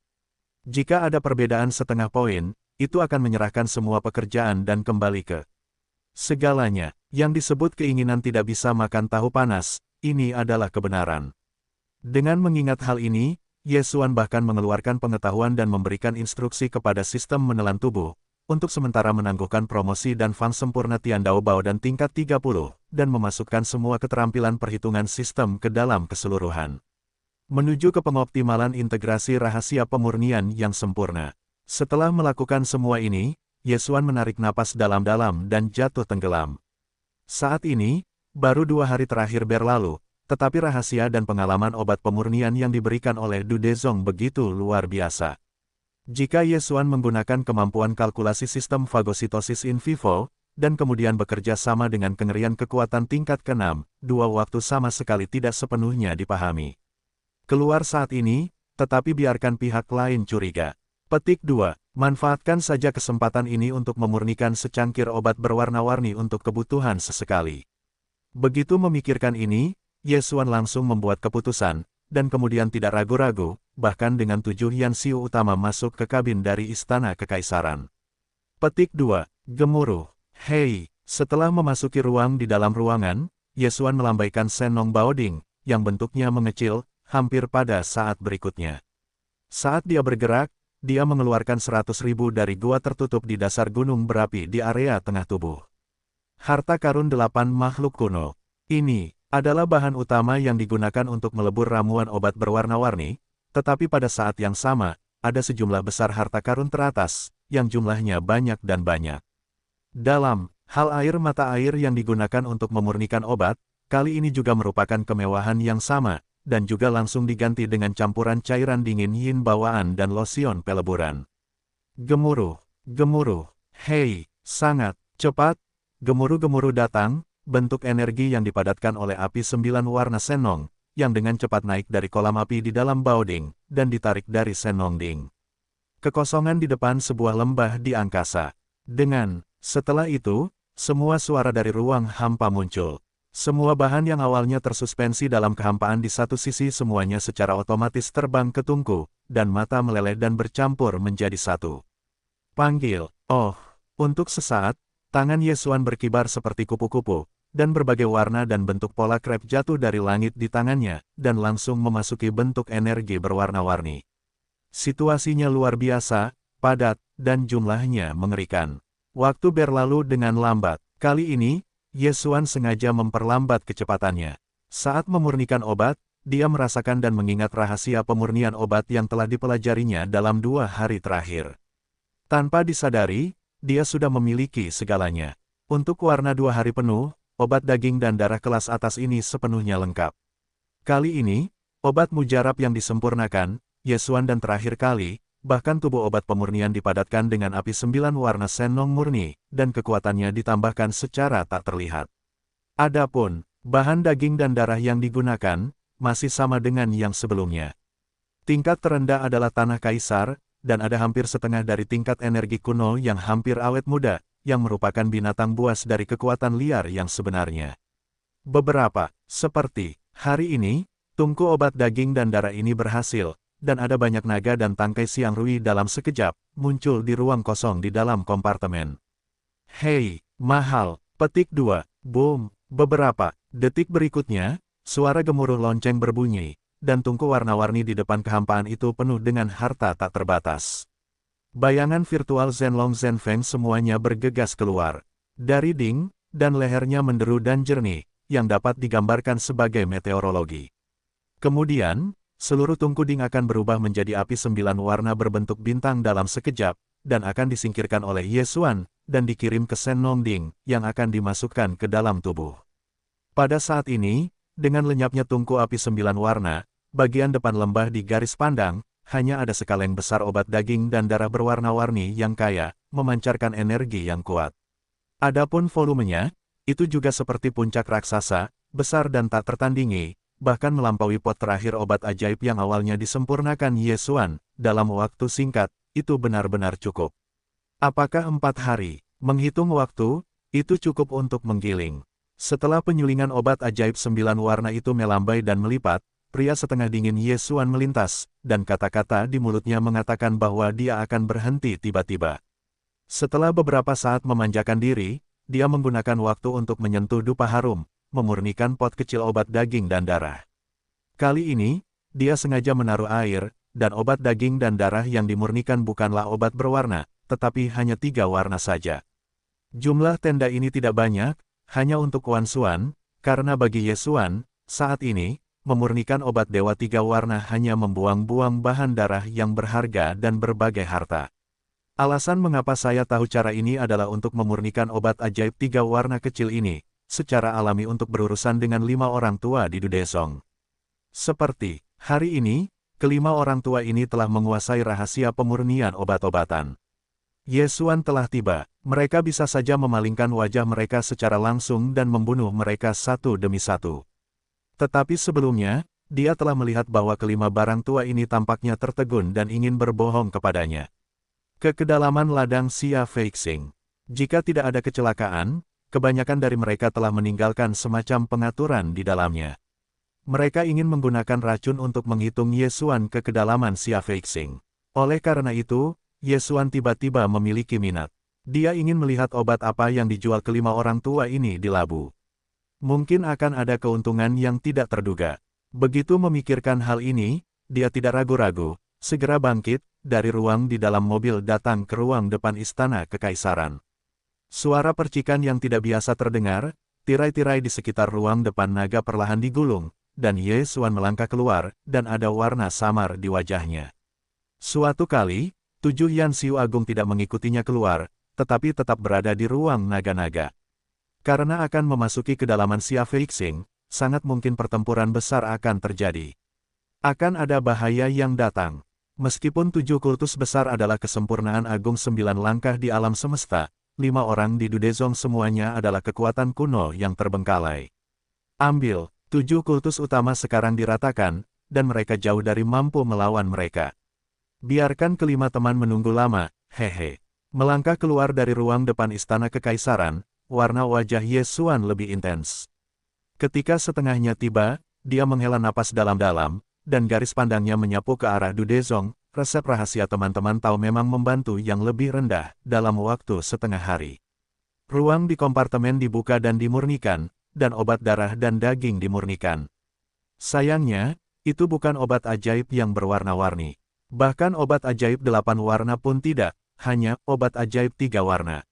Jika ada perbedaan setengah poin, itu akan menyerahkan semua pekerjaan dan kembali ke segalanya. Yang disebut keinginan tidak bisa makan tahu panas, ini adalah kebenaran. Dengan mengingat hal ini, Yesuan bahkan mengeluarkan pengetahuan dan memberikan instruksi kepada sistem menelan tubuh, untuk sementara menangguhkan promosi dan fang sempurna Tiandao Bao dan tingkat 30, dan memasukkan semua keterampilan perhitungan sistem ke dalam keseluruhan. Menuju ke pengoptimalan integrasi rahasia pemurnian yang sempurna. Setelah melakukan semua ini, Yesuan menarik napas dalam-dalam dan jatuh tenggelam. Saat ini, baru 2 hari terakhir berlalu, tetapi rahasia dan pengalaman obat pemurnian yang diberikan oleh Dudezong begitu luar biasa. Jika Yesuan menggunakan kemampuan kalkulasi sistem fagositosis in vivo, dan kemudian bekerja sama dengan kengerian kekuatan tingkat ke-6, 2 waktu sama sekali tidak sepenuhnya dipahami. Keluar saat ini, tetapi biarkan pihak lain curiga. Petik 2. Manfaatkan saja kesempatan ini untuk memurnikan secangkir obat berwarna-warni untuk kebutuhan sesekali. Begitu memikirkan ini, Yesuan langsung membuat keputusan, dan kemudian tidak ragu-ragu, bahkan dengan 7 Yanxiu utama masuk ke kabin dari Istana Kekaisaran. Petik 2. Gemuruh. Hei, setelah memasuki ruang di dalam ruangan, Yesuan melambaikan Senong Baoding, yang bentuknya mengecil, hampir pada saat berikutnya. Saat dia bergerak, dia mengeluarkan 100.000 dari gua tertutup di dasar gunung berapi di area tengah tubuh. Harta karun 8 makhluk kuno. Ini, adalah bahan utama yang digunakan untuk melebur ramuan obat berwarna-warni, tetapi pada saat yang sama, ada sejumlah besar harta karun teratas, yang jumlahnya banyak dan banyak. Dalam hal air mata air yang digunakan untuk memurnikan obat, kali ini juga merupakan kemewahan yang sama, dan juga langsung diganti dengan campuran cairan dingin yin bawaan dan losion peleburan. Gemuruh, gemuruh, hei, sangat cepat, gemuruh-gemuruh datang, bentuk energi yang dipadatkan oleh api 9 warna Senong, yang dengan cepat naik dari kolam api di dalam Baoding, dan ditarik dari Senongding. Kekosongan di depan sebuah lembah di angkasa. Setelah itu, semua suara dari ruang hampa muncul. Semua bahan yang awalnya tersuspensi dalam kehampaan di satu sisi semuanya secara otomatis terbang ke tungku, dan mata meleleh dan bercampur menjadi satu. Panggil, oh, untuk sesaat, tangan Yesuan berkibar seperti kupu-kupu, dan berbagai warna dan bentuk pola krep jatuh dari langit di tangannya, dan langsung memasuki bentuk energi berwarna-warni. Situasinya luar biasa, padat, dan jumlahnya mengerikan. Waktu berlalu dengan lambat. Kali ini, Yesuan sengaja memperlambat kecepatannya. Saat memurnikan obat, dia merasakan dan mengingat rahasia pemurnian obat yang telah dipelajarinya dalam 2 hari terakhir. Tanpa disadari, dia sudah memiliki segalanya. Untuk warna 2 hari penuh, obat daging dan darah kelas atas ini sepenuhnya lengkap. Kali ini, obat mujarab yang disempurnakan, Yesuan dan terakhir kali, bahkan tubuh obat pemurnian dipadatkan dengan api 9 warna Senong murni, dan kekuatannya ditambahkan secara tak terlihat. Adapun, bahan daging dan darah yang digunakan, masih sama dengan yang sebelumnya. Tingkat terendah adalah tanah kaisar, dan ada hampir setengah dari tingkat energi kuno yang hampir awet muda, yang merupakan binatang buas dari kekuatan liar yang sebenarnya. Beberapa, seperti, hari ini, tungku obat daging dan darah ini berhasil, dan ada banyak naga dan tangkai siang rui dalam sekejap, muncul di ruang kosong di dalam kompartemen. Hei, mahal, petik 2, boom, beberapa detik berikutnya, suara gemuruh lonceng berbunyi, dan tungku warna-warni di depan kehampaan itu penuh dengan harta tak terbatas. Bayangan virtual Zenlong Zenfeng semuanya bergegas keluar. Dari Ding, dan lehernya menderu dan jernih, yang dapat digambarkan sebagai meteorologi. Kemudian, seluruh tungku Ding akan berubah menjadi api 9 warna berbentuk bintang dalam sekejap, dan akan disingkirkan oleh Yesuan, dan dikirim ke Senong Ding, yang akan dimasukkan ke dalam tubuh. Pada saat ini, dengan lenyapnya tungku api 9 warna, bagian depan lembah di garis pandang, hanya ada sekaleng besar obat daging dan darah berwarna-warni yang kaya, memancarkan energi yang kuat. Adapun volumenya, itu juga seperti puncak raksasa, besar dan tak tertandingi, bahkan melampaui pot terakhir obat ajaib yang awalnya disempurnakan Yesuan, dalam waktu singkat, itu benar-benar cukup. Apakah 4 hari? Menghitung waktu, itu cukup untuk menggiling. Setelah penyulingan obat ajaib 9 warna itu melambai dan melipat, pria setengah dingin Yesuan melintas, dan kata-kata di mulutnya mengatakan bahwa dia akan berhenti tiba-tiba. Setelah beberapa saat memanjakan diri, dia menggunakan waktu untuk menyentuh dupa harum, memurnikan pot kecil obat daging dan darah. Kali ini, dia sengaja menaruh air, dan obat daging dan darah yang dimurnikan bukanlah obat berwarna, tetapi hanya 3 warna saja. Jumlah tenda ini tidak banyak, hanya untuk Wan Xuan, karena bagi Yesuan, saat ini, memurnikan obat dewa 3 warna hanya membuang-buang bahan darah yang berharga dan berbagai harta. Alasan mengapa saya tahu cara ini adalah untuk memurnikan obat ajaib 3 warna kecil ini, secara alami untuk berurusan dengan 5 orang tua di Dudesong. Seperti, hari ini, kelima orang tua ini telah menguasai rahasia pemurnian obat-obatan. Yesuan telah tiba, mereka bisa saja memalingkan wajah mereka secara langsung dan membunuh mereka satu demi satu. Tetapi sebelumnya, dia telah melihat bahwa kelima barang tua ini tampaknya tertegun dan ingin berbohong kepadanya. Ke kedalaman ladang Xia Feixing. Jika tidak ada kecelakaan, kebanyakan dari mereka telah meninggalkan semacam pengaturan di dalamnya. Mereka ingin menggunakan racun untuk menghitung Yesuan ke kedalaman Xia Feixing. Oleh karena itu, Yesuan tiba-tiba memiliki minat. Dia ingin melihat obat apa yang dijual kelima orang tua ini di Labu. Mungkin akan ada keuntungan yang tidak terduga. Begitu memikirkan hal ini, dia tidak ragu-ragu, segera bangkit, dari ruang di dalam mobil datang ke ruang depan istana kekaisaran. Suara percikan yang tidak biasa terdengar, tirai-tirai di sekitar ruang depan naga perlahan digulung, dan Ye Xuan melangkah keluar, dan ada warna samar di wajahnya. Suatu kali, 7 Yan Xiu Agung tidak mengikutinya keluar, tetapi tetap berada di ruang naga-naga. Karena akan memasuki kedalaman Xia Feixing, sangat mungkin pertempuran besar akan terjadi. Akan ada bahaya yang datang. Meskipun 7 kultus besar adalah kesempurnaan agung 9 langkah di alam semesta, 5 orang di Dudezong semuanya adalah kekuatan kuno yang terbengkalai. Ambil, 7 kultus utama sekarang diratakan, dan mereka jauh dari mampu melawan mereka. Biarkan kelima teman menunggu lama, hehe. Melangkah keluar dari ruang depan istana kekaisaran, warna wajah Ye Xuan lebih intens. Ketika setengahnya tiba, dia menghela napas dalam-dalam, dan garis pandangnya menyapu ke arah Dudezong. Resep rahasia teman-teman tahu memang membantu yang lebih rendah dalam waktu setengah hari. Ruang di kompartemen dibuka dan dimurnikan, dan obat darah dan daging dimurnikan. Sayangnya, itu bukan obat ajaib yang berwarna-warni. Bahkan obat ajaib 8 warna pun tidak, hanya obat ajaib 3 warna.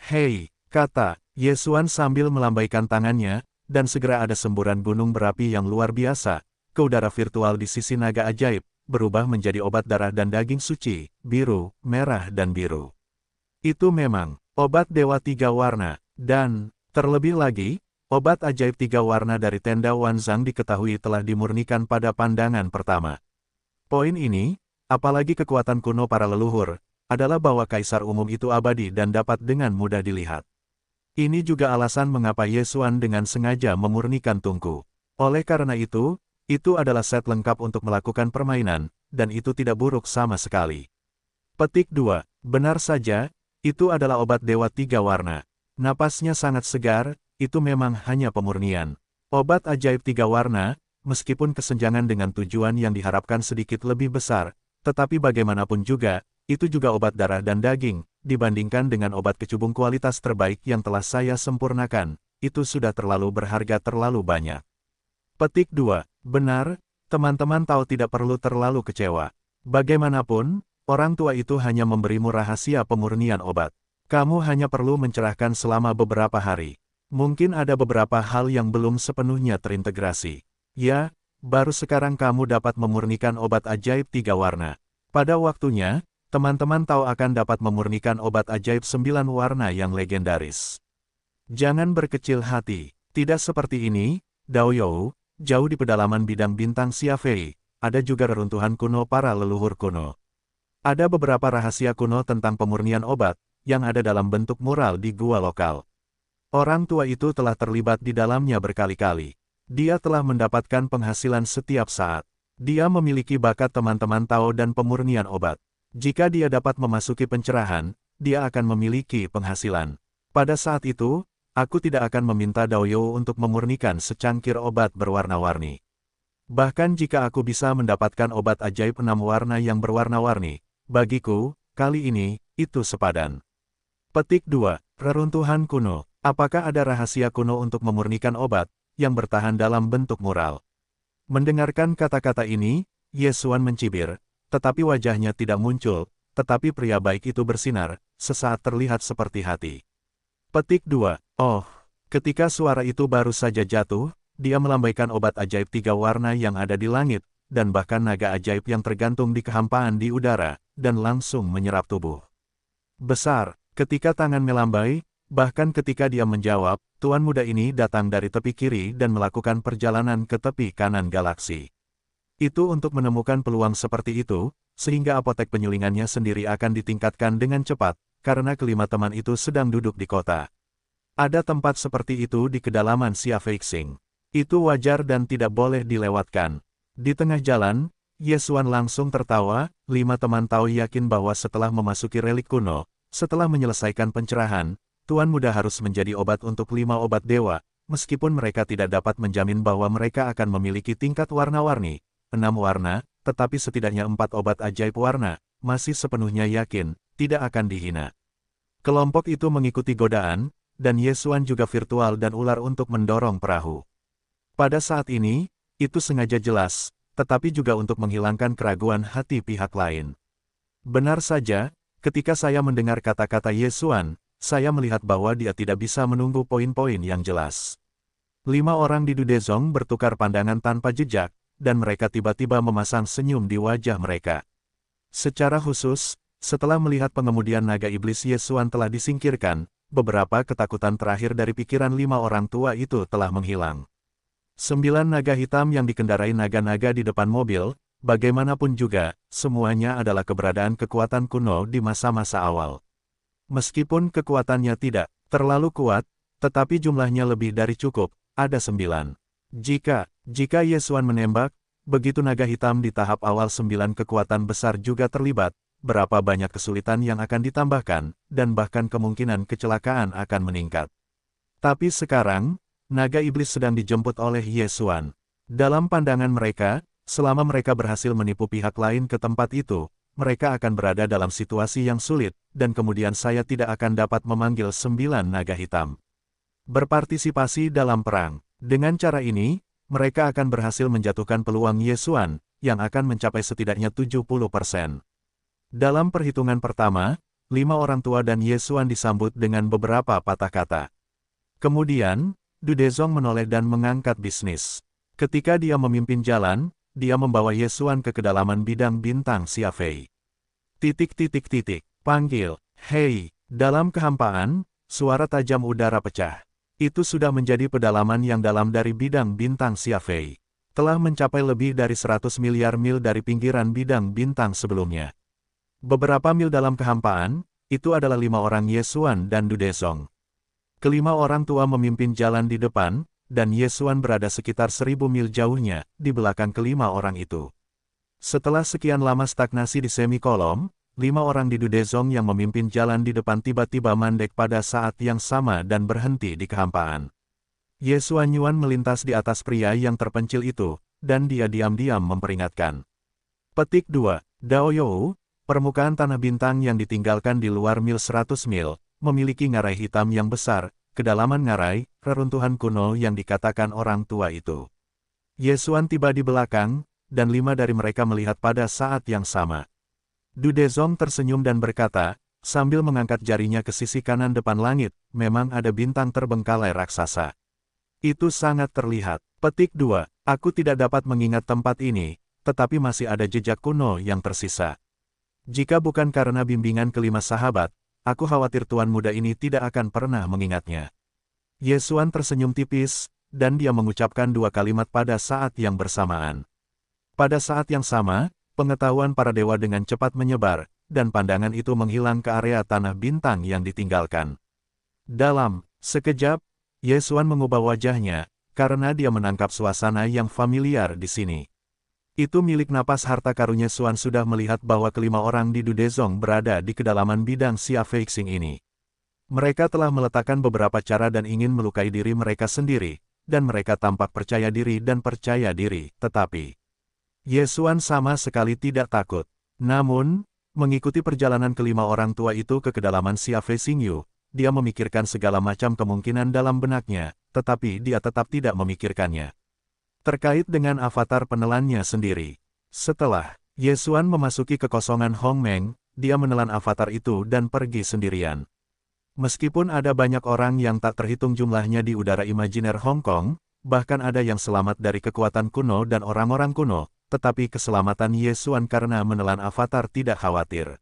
Hei, kata Ye Xuan sambil melambaikan tangannya, dan segera ada semburan gunung berapi yang luar biasa. Ke udara virtual di sisi naga ajaib, berubah menjadi obat darah dan daging suci, biru, merah dan biru. Itu memang obat dewa 3 warna, dan, terlebih lagi, obat ajaib 3 warna dari tenda Wanzang diketahui telah dimurnikan pada pandangan pertama. Poin ini, apalagi kekuatan kuno para leluhur, adalah bahwa kaisar umum itu abadi dan dapat dengan mudah dilihat. Ini juga alasan mengapa Ye Xuan dengan sengaja memurnikan tungku. Oleh karena itu adalah set lengkap untuk melakukan permainan, dan itu tidak buruk sama sekali. Petik 2. Benar saja, itu adalah obat dewa 3 warna. Napasnya sangat segar, itu memang hanya pemurnian. Obat ajaib 3 warna, meskipun kesenjangan dengan tujuan yang diharapkan sedikit lebih besar, tetapi bagaimanapun juga, itu juga obat darah dan daging, dibandingkan dengan obat kecubung kualitas terbaik yang telah saya sempurnakan, itu sudah terlalu berharga terlalu banyak. Petik 2. Benar, teman-teman tahu tidak perlu terlalu kecewa. Bagaimanapun, orang tua itu hanya memberimu rahasia pemurnian obat. Kamu hanya perlu mencerahkan selama beberapa hari. Mungkin ada beberapa hal yang belum sepenuhnya terintegrasi. Ya, baru sekarang kamu dapat memurnikan obat ajaib 3 warna. Pada waktunya, teman-teman tahu akan dapat memurnikan obat ajaib 9 warna yang legendaris. Jangan berkecil hati. Tidak seperti ini, Dao You. Jauh di pedalaman bidang bintang Xia Fei, ada juga reruntuhan kuno para leluhur kuno. Ada beberapa rahasia kuno tentang pemurnian obat, yang ada dalam bentuk mural di gua lokal. Orang tua itu telah terlibat di dalamnya berkali-kali. Dia telah mendapatkan penghasilan setiap saat. Dia memiliki bakat teman-teman Tao dan pemurnian obat. Jika dia dapat memasuki pencerahan, dia akan memiliki penghasilan. Pada saat itu, aku tidak akan meminta Dao You untuk memurnikan secangkir obat berwarna-warni. Bahkan jika aku bisa mendapatkan obat ajaib 6 warna yang berwarna-warni, bagiku, kali ini, itu sepadan. Petik 2. Reruntuhan kuno. Apakah ada rahasia kuno untuk memurnikan obat, yang bertahan dalam bentuk mural? Mendengarkan kata-kata ini, Ye Xuan mencibir, tetapi wajahnya tidak muncul, tetapi pria baik itu bersinar, sesaat terlihat seperti hati. Petik 2. Oh, ketika suara itu baru saja jatuh, dia melambaikan obat ajaib 3 warna yang ada di langit, dan bahkan naga ajaib yang tergantung di kehampaan di udara, dan langsung menyerap tubuh. Besar, ketika tangan melambai, bahkan ketika dia menjawab, tuan muda ini datang dari tepi kiri dan melakukan perjalanan ke tepi kanan galaksi. Itu untuk menemukan peluang seperti itu, sehingga apotek penyulingannya sendiri akan ditingkatkan dengan cepat, karena kelima teman itu sedang duduk di kota. Ada tempat seperti itu di kedalaman Xia Feixing. Itu wajar dan tidak boleh dilewatkan. Di tengah jalan, Ye Xuan langsung tertawa. 5 teman Tao yakin bahwa setelah memasuki relik kuno, setelah menyelesaikan pencerahan, tuan muda harus menjadi obat untuk 5 obat dewa, meskipun mereka tidak dapat menjamin bahwa mereka akan memiliki tingkat warna-warni, 6 warna, tetapi setidaknya 4 obat ajaib warna, masih sepenuhnya yakin, tidak akan dihina. Kelompok itu mengikuti godaan, dan Ye Xuan juga virtual dan ular untuk mendorong perahu. Pada saat ini, itu sengaja jelas, tetapi juga untuk menghilangkan keraguan hati pihak lain. Benar saja, ketika saya mendengar kata-kata Ye Xuan, saya melihat bahwa dia tidak bisa menunggu poin-poin yang jelas. 5 orang di Dudezong bertukar pandangan tanpa jejak, dan mereka tiba-tiba memasang senyum di wajah mereka. Secara khusus, setelah melihat pengemudian naga iblis Yesuan telah disingkirkan, beberapa ketakutan terakhir dari pikiran 5 orang tua itu telah menghilang. 9 naga hitam yang dikendarai naga-naga di depan mobil, bagaimanapun juga, semuanya adalah keberadaan kekuatan kuno di masa-masa awal. Meskipun kekuatannya tidak terlalu kuat, tetapi jumlahnya lebih dari cukup, ada 9. Jika Yesuan menembak, begitu naga hitam di tahap awal 9 kekuatan besar juga terlibat, berapa banyak kesulitan yang akan ditambahkan, dan bahkan kemungkinan kecelakaan akan meningkat. Tapi sekarang, naga iblis sedang dijemput oleh Yesuan. Dalam pandangan mereka, selama mereka berhasil menipu pihak lain ke tempat itu, mereka akan berada dalam situasi yang sulit, dan kemudian saya tidak akan dapat memanggil 9 naga hitam. Berpartisipasi dalam perang. Dengan cara ini, mereka akan berhasil menjatuhkan peluang Yesuan, yang akan mencapai setidaknya 70%. Dalam perhitungan pertama, 5 orang tua dan Yesuan disambut dengan beberapa patah kata. Kemudian, Dudezong menoleh dan mengangkat bisnis. Ketika dia memimpin jalan, dia membawa Yesuan ke kedalaman bidang bintang Xiafei. Panggil, hei, dalam kehampaan, suara tajam udara pecah. Itu sudah menjadi pedalaman yang dalam dari bidang bintang Xiafei. Telah mencapai lebih dari 100 miliar mil dari pinggiran bidang bintang sebelumnya. Beberapa mil dalam kehampaan, itu adalah 5 orang Yesuan dan Dudezong. Kelima orang tua memimpin jalan di depan, dan Yesuan berada sekitar 1000 mil jauhnya, di belakang kelima orang itu. Setelah sekian lama stagnasi di semikolom, 5 orang di Dudezong yang memimpin jalan di depan tiba-tiba mandek pada saat yang sama dan berhenti di kehampaan. Yesuan Yuan melintas di atas pria yang terpencil itu, dan dia diam-diam memperingatkan. Petik 2. Dao You, permukaan tanah bintang yang ditinggalkan di luar mil 100 mil, memiliki ngarai hitam yang besar, kedalaman ngarai, reruntuhan kuno yang dikatakan orang tua itu. Yesuan tiba di belakang, dan 5 dari mereka melihat pada saat yang sama. Dudezong tersenyum dan berkata, sambil mengangkat jarinya ke sisi kanan depan langit, memang ada bintang terbengkalai raksasa. Itu sangat terlihat. Petik 2. Aku tidak dapat mengingat tempat ini, tetapi masih ada jejak kuno yang tersisa. Jika bukan karena bimbingan kelima sahabat, aku khawatir tuan muda ini tidak akan pernah mengingatnya. Yesuan tersenyum tipis, dan dia mengucapkan 2 kalimat pada saat yang bersamaan. Pada saat yang sama, pengetahuan para dewa dengan cepat menyebar, dan pandangan itu menghilang ke area tanah bintang yang ditinggalkan. Dalam sekejap, Yesuan mengubah wajahnya, karena dia menangkap suasana yang familiar di sini. Itu milik napas harta karun Yesuan sudah melihat bahwa kelima orang di Dudezong berada di kedalaman bidang Xiafei Xing ini. Mereka telah meletakkan beberapa cara dan ingin melukai diri mereka sendiri, dan mereka tampak percaya diri dan percaya diri, tetapi Yesuan sama sekali tidak takut. Namun, mengikuti perjalanan kelima orang tua itu ke kedalaman Xiafei Xingyu, dia memikirkan segala macam kemungkinan dalam benaknya, tetapi dia tetap tidak memikirkannya. Terkait dengan avatar penelannya sendiri. Setelah Yesuan memasuki kekosongan Hongmeng, dia menelan avatar itu dan pergi sendirian. Meskipun ada banyak orang yang tak terhitung jumlahnya di udara imajiner Hong Kong, bahkan ada yang selamat dari kekuatan kuno dan orang-orang kuno, tetapi keselamatan Yesuan karena menelan avatar tidak khawatir.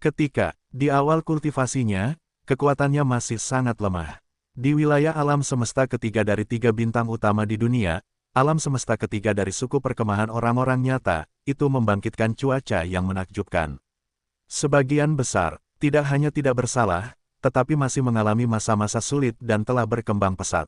Ketika di awal kultivasinya, kekuatannya masih sangat lemah. Di wilayah alam semesta ketiga dari 3 bintang utama di dunia, alam semesta ketiga dari suku perkemahan orang-orang nyata, itu membangkitkan cuaca yang menakjubkan. Sebagian besar, tidak hanya tidak bersalah, tetapi masih mengalami masa-masa sulit dan telah berkembang pesat.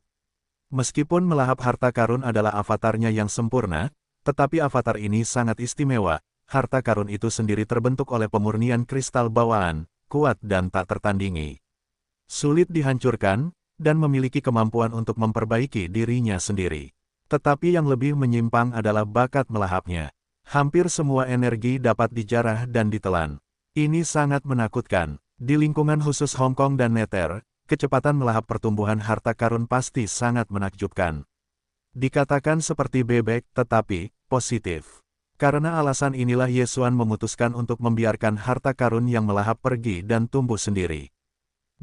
Meskipun melahap harta karun adalah avatarnya yang sempurna, tetapi avatar ini sangat istimewa, harta karun itu sendiri terbentuk oleh pemurnian kristal bawaan, kuat dan tak tertandingi. Sulit dihancurkan, dan memiliki kemampuan untuk memperbaiki dirinya sendiri. Tetapi yang lebih menyimpang adalah bakat melahapnya. Hampir semua energi dapat dijarah dan ditelan. Ini sangat menakutkan. Di lingkungan khusus Hong Kong dan Neter, kecepatan melahap pertumbuhan harta karun pasti sangat menakjubkan. Dikatakan seperti bebek, tetapi positif. Karena alasan inilah Yesuan memutuskan untuk membiarkan harta karun yang melahap pergi dan tumbuh sendiri.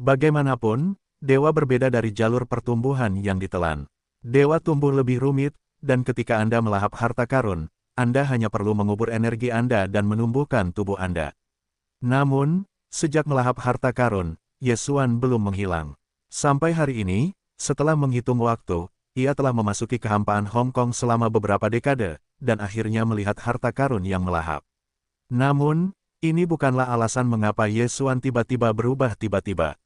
Bagaimanapun, dewa berbeda dari jalur pertumbuhan yang ditelan. Dewa tumbuh lebih rumit, dan ketika Anda melahap harta karun, Anda hanya perlu mengubur energi Anda dan menumbuhkan tubuh Anda. Namun, sejak melahap harta karun, Yesuan belum menghilang. Sampai hari ini, setelah menghitung waktu, ia telah memasuki kehampaan Hong Kong selama beberapa dekade, dan akhirnya melihat harta karun yang melahap. Namun, ini bukanlah alasan mengapa Yesuan tiba-tiba berubah tiba-tiba.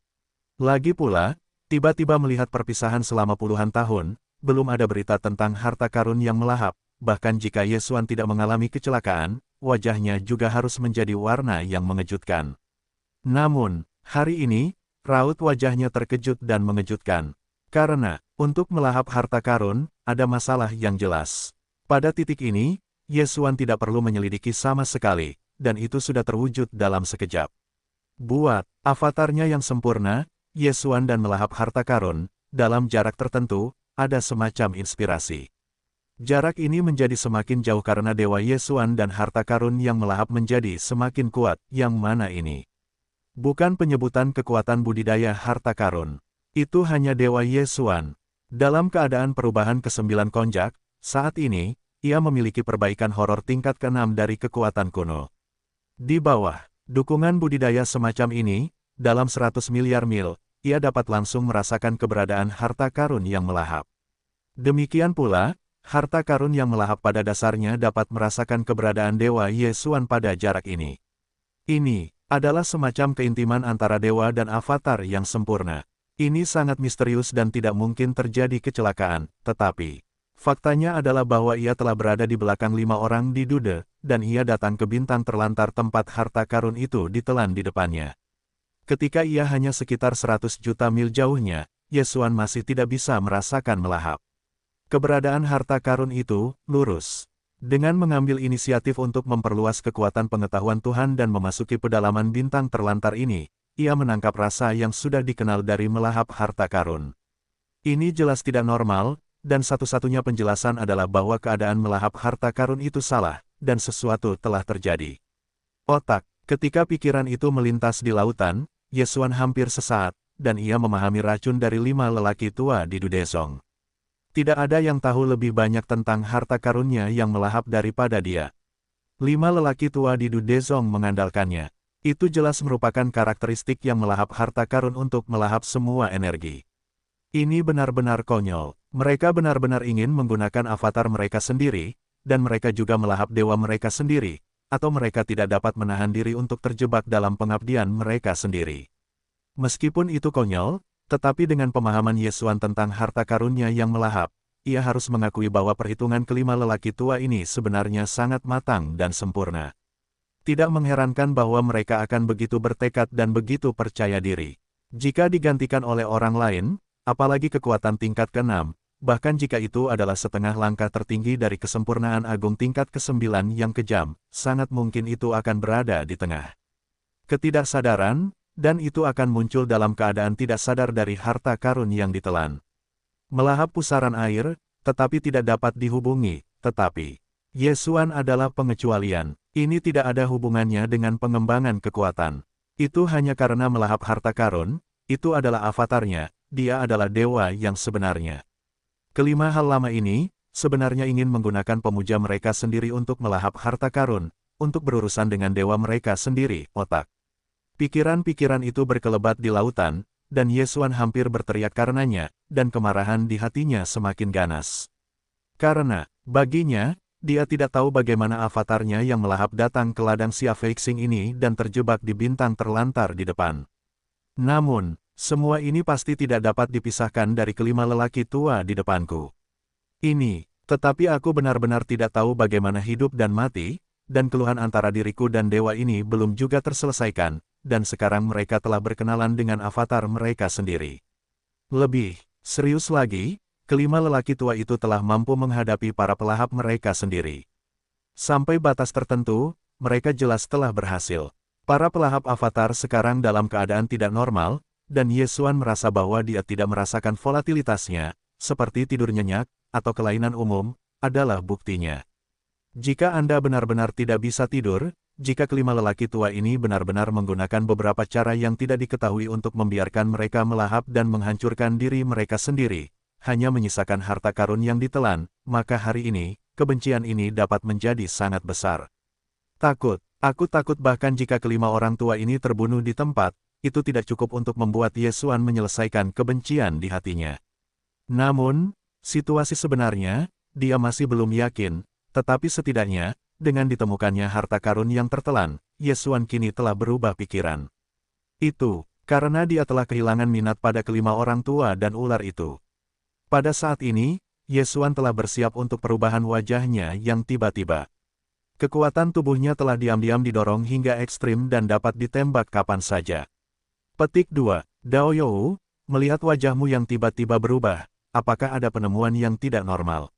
Lagi pula, tiba-tiba melihat perpisahan selama puluhan tahun, belum ada berita tentang harta karun yang melahap, bahkan jika Yesuan tidak mengalami kecelakaan, wajahnya juga harus menjadi warna yang mengejutkan. Namun, hari ini, raut wajahnya terkejut dan mengejutkan. Karena, untuk melahap harta karun, ada masalah yang jelas. Pada titik ini, Yesuan tidak perlu menyelidiki sama sekali, dan itu sudah terwujud dalam sekejap. Buat avatarnya yang sempurna, Yesuan dan melahap harta karun, dalam jarak tertentu, ada semacam inspirasi. Jarak ini menjadi semakin jauh karena Dewa Yesuan dan harta karun yang melahap menjadi semakin kuat. Yang mana ini? Bukan penyebutan kekuatan budidaya harta karun. Itu hanya Dewa Yesuan. Dalam keadaan perubahan ke-9 konjak, saat ini, ia memiliki perbaikan horor tingkat ke-6 dari kekuatan kuno. Di bawah dukungan budidaya semacam ini, dalam 100 miliar mil, ia dapat langsung merasakan keberadaan harta karun yang melahap. Demikian pula, harta karun yang melahap pada dasarnya dapat merasakan keberadaan Dewa Yesuan pada jarak ini. Ini adalah semacam keintiman antara dewa dan avatar yang sempurna. Ini sangat misterius dan tidak mungkin terjadi kecelakaan, tetapi faktanya adalah bahwa ia telah berada di belakang 5 orang di Dude, dan ia datang ke bintang terlantar tempat harta karun itu ditelan di depannya. Ketika ia hanya sekitar 100 juta mil jauhnya, Yesuan masih tidak bisa merasakan melahap. Keberadaan harta karun itu lurus. Dengan mengambil inisiatif untuk memperluas kekuatan pengetahuan Tuhan dan memasuki pedalaman bintang terlantar ini, ia menangkap rasa yang sudah dikenal dari melahap harta karun. Ini jelas tidak normal, dan satu-satunya penjelasan adalah bahwa keadaan melahap harta karun itu salah, dan sesuatu telah terjadi. Otak, ketika pikiran itu melintas di lautan, Yesuan hampir sesaat, dan ia memahami racun dari 5 lelaki tua di Dudezong. Tidak ada yang tahu lebih banyak tentang harta karunnya yang melahap daripada dia. 5 lelaki tua di Dudezong mengandalkannya. Itu jelas merupakan karakteristik yang melahap harta karun untuk melahap semua energi. Ini benar-benar konyol. Mereka benar-benar ingin menggunakan avatar mereka sendiri, dan mereka juga melahap dewa mereka sendiri, atau mereka tidak dapat menahan diri untuk terjebak dalam pengabdian mereka sendiri. Meskipun itu konyol, tetapi dengan pemahaman Yesuan tentang harta karunnya yang melahap, ia harus mengakui bahwa perhitungan kelima lelaki tua ini sebenarnya sangat matang dan sempurna. Tidak mengherankan bahwa mereka akan begitu bertekad dan begitu percaya diri. Jika digantikan oleh orang lain, apalagi kekuatan tingkat ke-6, bahkan jika itu adalah setengah langkah tertinggi dari kesempurnaan agung tingkat ke-9 yang kejam, sangat mungkin itu akan berada di tengah ketidaksadaran, dan itu akan muncul dalam keadaan tidak sadar dari harta karun yang ditelan. Melahap pusaran air, tetapi tidak dapat dihubungi, tetapi Yesuan adalah pengecualian. Ini tidak ada hubungannya dengan pengembangan kekuatan. Itu hanya karena melahap harta karun, itu adalah avatarnya, dia adalah dewa yang sebenarnya. Kelima hal lama ini, sebenarnya ingin menggunakan pemuja mereka sendiri untuk melahap harta karun, untuk berurusan dengan dewa mereka sendiri, otak. Pikiran-pikiran itu berkelebat di lautan, dan Yesuan hampir berteriak karenanya, dan kemarahan di hatinya semakin ganas. Karena, baginya, dia tidak tahu bagaimana avatarnya yang melahap datang ke ladang Xia Feixing ini dan terjebak di bintang terlantar di depan. Namun, semua ini pasti tidak dapat dipisahkan dari kelima lelaki tua di depanku. Tetapi aku benar-benar tidak tahu bagaimana hidup dan mati, dan keluhan antara diriku dan dewa ini belum juga terselesaikan, dan sekarang mereka telah berkenalan dengan avatar mereka sendiri. Lebih serius lagi, kelima lelaki tua itu telah mampu menghadapi para pelahap mereka sendiri. Sampai batas tertentu, mereka jelas telah berhasil. Para pelahap avatar sekarang dalam keadaan tidak normal, dan Yesuan merasa bahwa dia tidak merasakan volatilitasnya, seperti tidur nyenyak, atau kelainan umum, adalah buktinya. Jika Anda benar-benar tidak bisa tidur, jika kelima lelaki tua ini benar-benar menggunakan beberapa cara yang tidak diketahui untuk membiarkan mereka melahap dan menghancurkan diri mereka sendiri, hanya menyisakan harta karun yang ditelan, maka hari ini, kebencian ini dapat menjadi sangat besar. Aku takut bahkan jika kelima orang tua ini terbunuh di tempat, itu tidak cukup untuk membuat Ye Xuan menyelesaikan kebencian di hatinya. Namun, situasi sebenarnya, dia masih belum yakin, tetapi setidaknya, dengan ditemukannya harta karun yang tertelan, Ye Xuan kini telah berubah pikiran. Itu, karena dia telah kehilangan minat pada kelima orang tua dan ular itu. Pada saat ini, Ye Xuan telah bersiap untuk perubahan wajahnya yang tiba-tiba. Kekuatan tubuhnya telah diam-diam didorong hingga ekstrim dan dapat ditembak kapan saja. Petik 2. Dao You, melihat wajahmu yang tiba-tiba berubah, apakah ada penemuan yang tidak normal?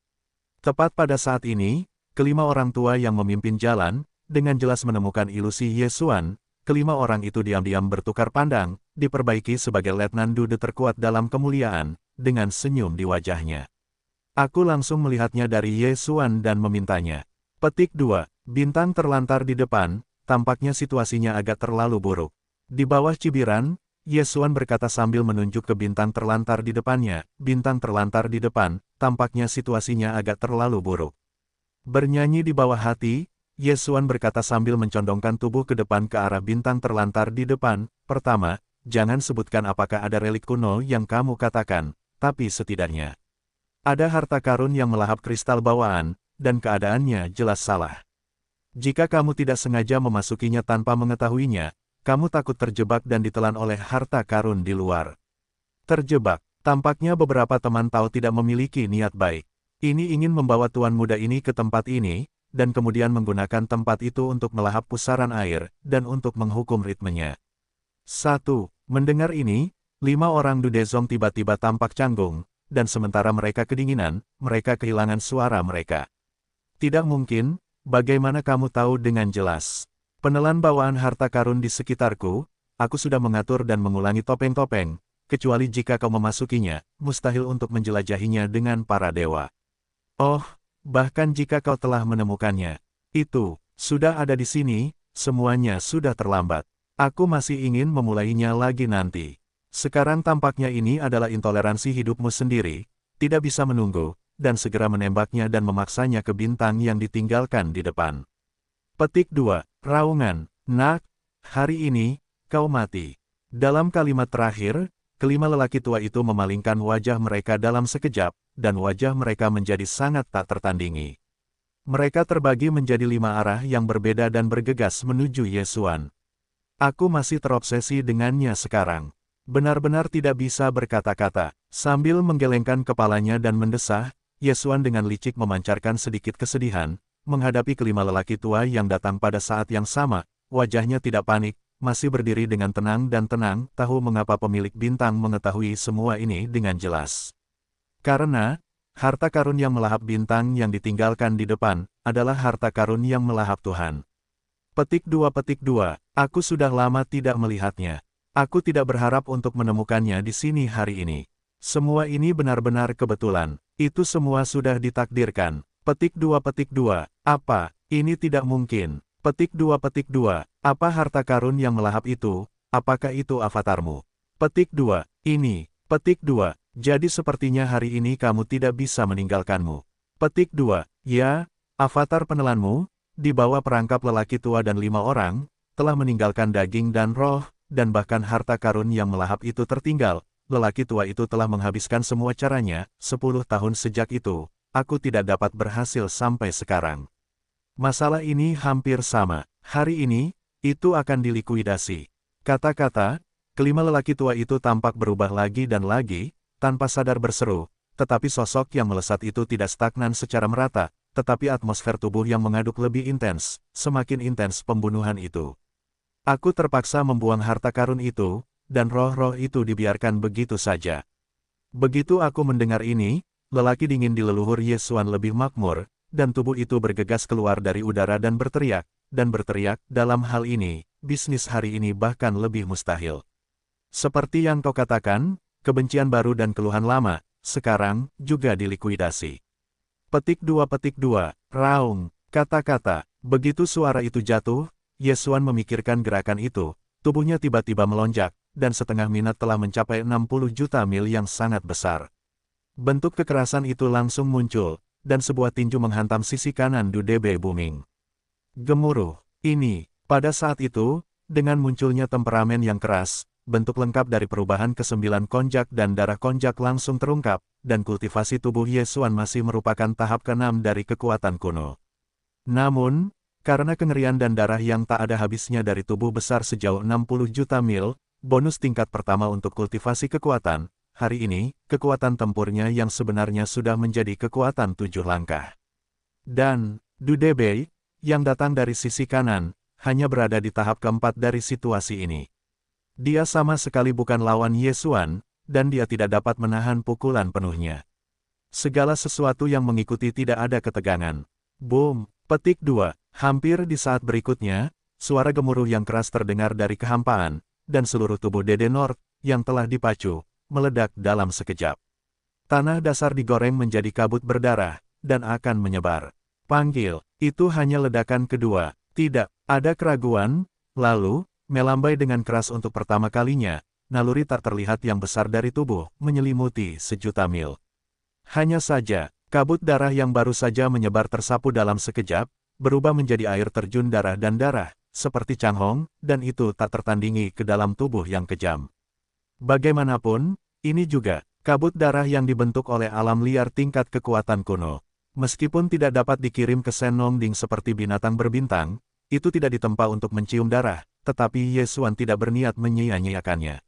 Tepat pada saat ini, kelima orang tua yang memimpin jalan, dengan jelas menemukan ilusi Ye Xuan, kelima orang itu diam-diam bertukar pandang, diperbaiki sebagai Letnan Dude terkuat dalam kemuliaan, dengan senyum di wajahnya. Aku langsung melihatnya dari Ye Xuan dan memintanya. Petik 2. Bintang terlantar di depan, tampaknya situasinya agak terlalu buruk. Di bawah cibiran, Ye Xuan berkata sambil menunjuk ke bintang terlantar di depannya, bintang terlantar di depan, tampaknya situasinya agak terlalu buruk. Bernyanyi di bawah hati, Ye Xuan berkata sambil mencondongkan tubuh ke depan ke arah bintang terlantar di depan. Pertama, jangan sebutkan apakah ada relik kuno yang kamu katakan, tapi setidaknya ada harta karun yang melahap kristal bawaan, dan keadaannya jelas salah. Jika kamu tidak sengaja memasukinya tanpa mengetahuinya, kamu takut terjebak dan ditelan oleh harta karun di luar. Terjebak, tampaknya beberapa teman tahu tidak memiliki niat baik. Ini ingin membawa tuan muda ini ke tempat ini, dan kemudian menggunakan tempat itu untuk melahap pusaran air, dan untuk menghukum ritmenya. 1. Mendengar ini, 5 orang Dudezong tiba-tiba tampak canggung, dan sementara mereka kedinginan, mereka kehilangan suara mereka. Tidak mungkin, bagaimana kamu tahu dengan jelas? Penelan bawaan harta karun di sekitarku, aku sudah mengatur dan mengulangi topeng-topeng, kecuali jika kau memasukinya, mustahil untuk menjelajahinya dengan para dewa. Oh, bahkan jika kau telah menemukannya, itu sudah ada di sini, semuanya sudah terlambat. Aku masih ingin memulainya lagi nanti. Sekarang tampaknya ini adalah intoleransi hidupmu sendiri, tidak bisa menunggu, dan segera menembaknya dan memaksanya ke bintang yang ditinggalkan di depan. Petik 2. Raungan. Nak, hari ini, kau mati. Dalam kalimat terakhir, kelima lelaki tua itu memalingkan wajah mereka dalam sekejap, dan wajah mereka menjadi sangat tak tertandingi. Mereka terbagi menjadi 5 arah yang berbeda dan bergegas menuju Ye Xuan. Aku masih terobsesi dengannya sekarang. Benar-benar tidak bisa berkata-kata. Sambil menggelengkan kepalanya dan mendesah, Ye Xuan dengan licik memancarkan sedikit kesedihan, menghadapi kelima lelaki tua yang datang pada saat yang sama. Wajahnya tidak panik, masih berdiri dengan tenang dan tenang, tahu mengapa pemilik bintang mengetahui semua ini dengan jelas. Karena, harta karun yang melahap bintang yang ditinggalkan di depan, adalah harta karun yang melahap Tuhan. Petik 2. Aku sudah lama tidak melihatnya. Aku tidak berharap untuk menemukannya di sini hari ini. Semua ini benar-benar kebetulan. Itu semua sudah ditakdirkan. Petik 2. Apa? Ini tidak mungkin. Petik 2. Apa harta karun yang melahap itu? Apakah itu avatarmu? Petik 2. Ini. Petik 2. Jadi sepertinya hari ini kamu tidak bisa meninggalkanmu. Petik 2. Ya, avatar penelanmu, di bawah perangkap lelaki tua dan 5 orang, telah meninggalkan daging dan roh, dan bahkan harta karun yang melahap itu tertinggal. Lelaki tua itu telah menghabiskan semua caranya, 10 tahun sejak itu, aku tidak dapat berhasil sampai sekarang. Masalah ini hampir sama. Hari ini, itu akan dilikuidasi. Kata-kata, kelima lelaki tua itu tampak berubah lagi dan lagi, tanpa sadar berseru, tetapi sosok yang melesat itu tidak stagnan secara merata, tetapi atmosfer tubuh yang mengaduk lebih intens, semakin intens pembunuhan itu. Aku terpaksa membuang harta karun itu, dan roh-roh itu dibiarkan begitu saja. Begitu aku mendengar ini, lelaki dingin di leluhur Ye Xuan lebih makmur, dan tubuh itu bergegas keluar dari udara dan berteriak, dalam hal ini, bisnis hari ini bahkan lebih mustahil. Seperti yang kau katakan, kebencian baru dan keluhan lama, sekarang, juga dilikuidasi. Petik 2. Raung. Kata-kata. Begitu suara itu jatuh, Yesuan memikirkan gerakan itu, tubuhnya tiba-tiba melonjak, dan setengah minat telah mencapai 60 juta mil yang sangat besar. Bentuk kekerasan itu langsung muncul, dan sebuah tinju menghantam sisi kanan Dudebe booming. Gemuruh. Ini, pada saat itu, dengan munculnya temperamen yang keras, bentuk lengkap dari perubahan ke-9 konjak dan darah konjak langsung terungkap, dan kultivasi tubuh Yesuan masih merupakan tahap ke-6 dari kekuatan kuno. Namun, karena kengerian dan darah yang tak ada habisnya dari tubuh besar sejauh 60 juta mil, bonus tingkat pertama untuk kultivasi kekuatan, hari ini, kekuatan tempurnya yang sebenarnya sudah menjadi kekuatan 7 langkah. Dan, Dudebe, yang datang dari sisi kanan, hanya berada di tahap keempat dari situasi ini. Dia sama sekali bukan lawan Yesuan, dan dia tidak dapat menahan pukulan penuhnya. Segala sesuatu yang mengikuti tidak ada ketegangan. Boom! Petik 2. Hampir di saat berikutnya, suara gemuruh yang keras terdengar dari kehampaan, dan seluruh tubuh Dede North, yang telah dipacu, meledak dalam sekejap. Tanah dasar digoreng menjadi kabut berdarah, dan akan menyebar. Panggil, itu hanya ledakan kedua, tidak ada keraguan, lalu, melambai dengan keras untuk pertama kalinya, naluri tak terlihat yang besar dari tubuh, menyelimuti sejuta mil. Hanya saja, kabut darah yang baru saja menyebar tersapu dalam sekejap, berubah menjadi air terjun darah, seperti Changhong, dan itu tak tertandingi ke dalam tubuh yang kejam. Bagaimanapun, ini juga, kabut darah yang dibentuk oleh alam liar tingkat kekuatan kuno. Meskipun tidak dapat dikirim ke Shen Nongding seperti binatang berbintang, itu tidak ditempa untuk mencium darah, tetapi Yesuan tidak berniat menyia-nyiakannya.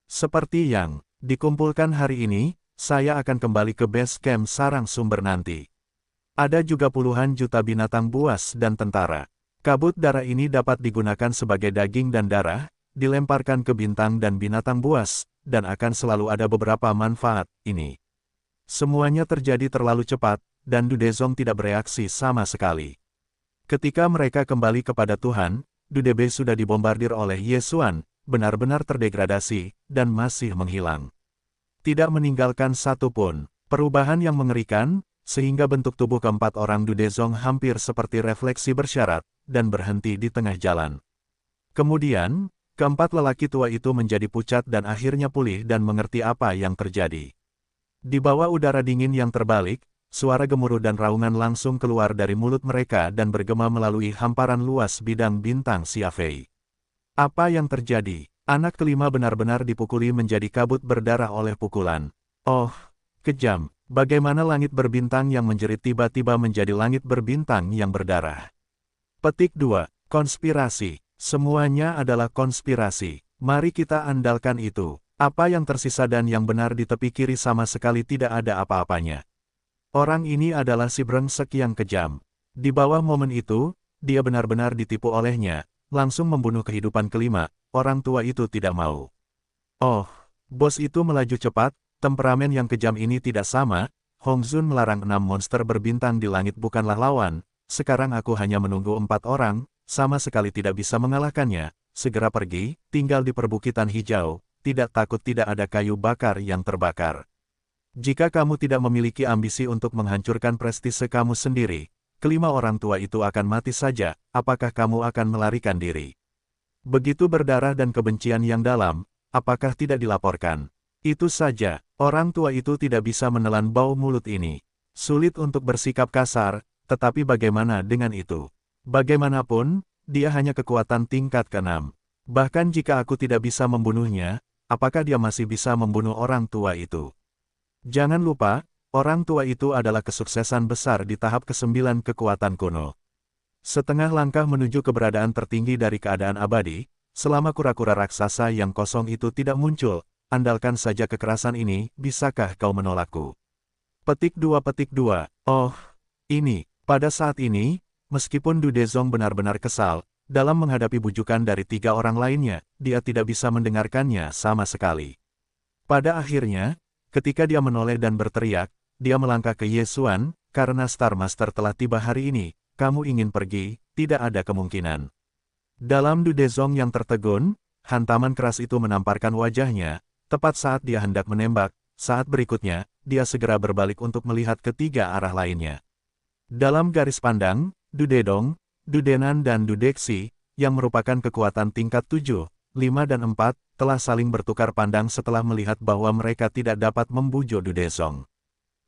Seperti yang dikumpulkan hari ini, saya akan kembali ke base camp sarang sumber nanti. Ada juga puluhan juta binatang buas dan tentara. Kabut darah ini dapat digunakan sebagai daging dan darah, dilemparkan ke bintang dan binatang buas, dan akan selalu ada beberapa manfaat ini. Semuanya terjadi terlalu cepat, dan Dudezong tidak bereaksi sama sekali. Ketika mereka kembali kepada Tuhan, Dudebe sudah dibombardir oleh Yesuan, benar-benar terdegradasi, dan masih menghilang. Tidak meninggalkan satu pun. Perubahan yang mengerikan, sehingga bentuk tubuh keempat orang Dudezong hampir seperti refleksi bersyarat, dan berhenti di tengah jalan. Kemudian, keempat lelaki tua itu menjadi pucat dan akhirnya pulih dan mengerti apa yang terjadi. Di bawah udara dingin yang terbalik, suara gemuruh dan raungan langsung keluar dari mulut mereka dan bergema melalui hamparan luas bidang bintang Xiafei. Apa yang terjadi? Anak kelima benar-benar dipukuli menjadi kabut berdarah oleh pukulan. Oh, kejam. Bagaimana langit berbintang yang menjerit tiba-tiba menjadi langit berbintang yang berdarah. Petik 2. Konspirasi. Semuanya adalah konspirasi. Mari kita andalkan itu. Apa yang tersisa dan yang benar di tepi kiri sama sekali tidak ada apa-apanya. Orang ini adalah si brengsek yang kejam. Di bawah momen itu, dia benar-benar ditipu olehnya, langsung membunuh kehidupan kelima, orang tua itu tidak mau. Oh, bos itu melaju cepat, temperamen yang kejam ini tidak sama, Hong Zun melarang 6 monster berbintang di langit bukanlah lawan, sekarang aku hanya menunggu 4 orang, sama sekali tidak bisa mengalahkannya, segera pergi, tinggal di perbukitan hijau, tidak takut tidak ada kayu bakar yang terbakar. Jika kamu tidak memiliki ambisi untuk menghancurkan prestise kamu sendiri, kelima orang tua itu akan mati saja, apakah kamu akan melarikan diri? Begitu berdarah dan kebencian yang dalam, apakah tidak dilaporkan? Itu saja, orang tua itu tidak bisa menelan bau mulut ini. Sulit untuk bersikap kasar, tetapi bagaimana dengan itu? Bagaimanapun, dia hanya kekuatan tingkat ke-6. Bahkan jika aku tidak bisa membunuhnya, apakah dia masih bisa membunuh orang tua itu? Jangan lupa, orang tua itu adalah kesuksesan besar di tahap ke-9 kekuatan kuno. Setengah langkah menuju keberadaan tertinggi dari keadaan abadi, selama kura-kura raksasa yang kosong itu tidak muncul, andalkan saja kekerasan ini, bisakah kau menolakku? Petik 2. Oh, ini, pada saat ini, meskipun Dudezong benar-benar kesal, dalam menghadapi bujukan dari 3 orang lainnya, dia tidak bisa mendengarkannya sama sekali. Pada akhirnya, ketika dia menoleh dan berteriak, dia melangkah ke Yesuan, karena Star Master telah tiba hari ini, kamu ingin pergi, tidak ada kemungkinan. Dalam Dudezong yang tertegun, hantaman keras itu menamparkan wajahnya, tepat saat dia hendak menembak, saat berikutnya, dia segera berbalik untuk melihat ke 3 arah lainnya. Dalam garis pandang, Dudedong, Dudenan dan Dudeksi, yang merupakan kekuatan tingkat 7, 5 dan 4, telah saling bertukar pandang setelah melihat bahwa mereka tidak dapat membujuk Du Dezong.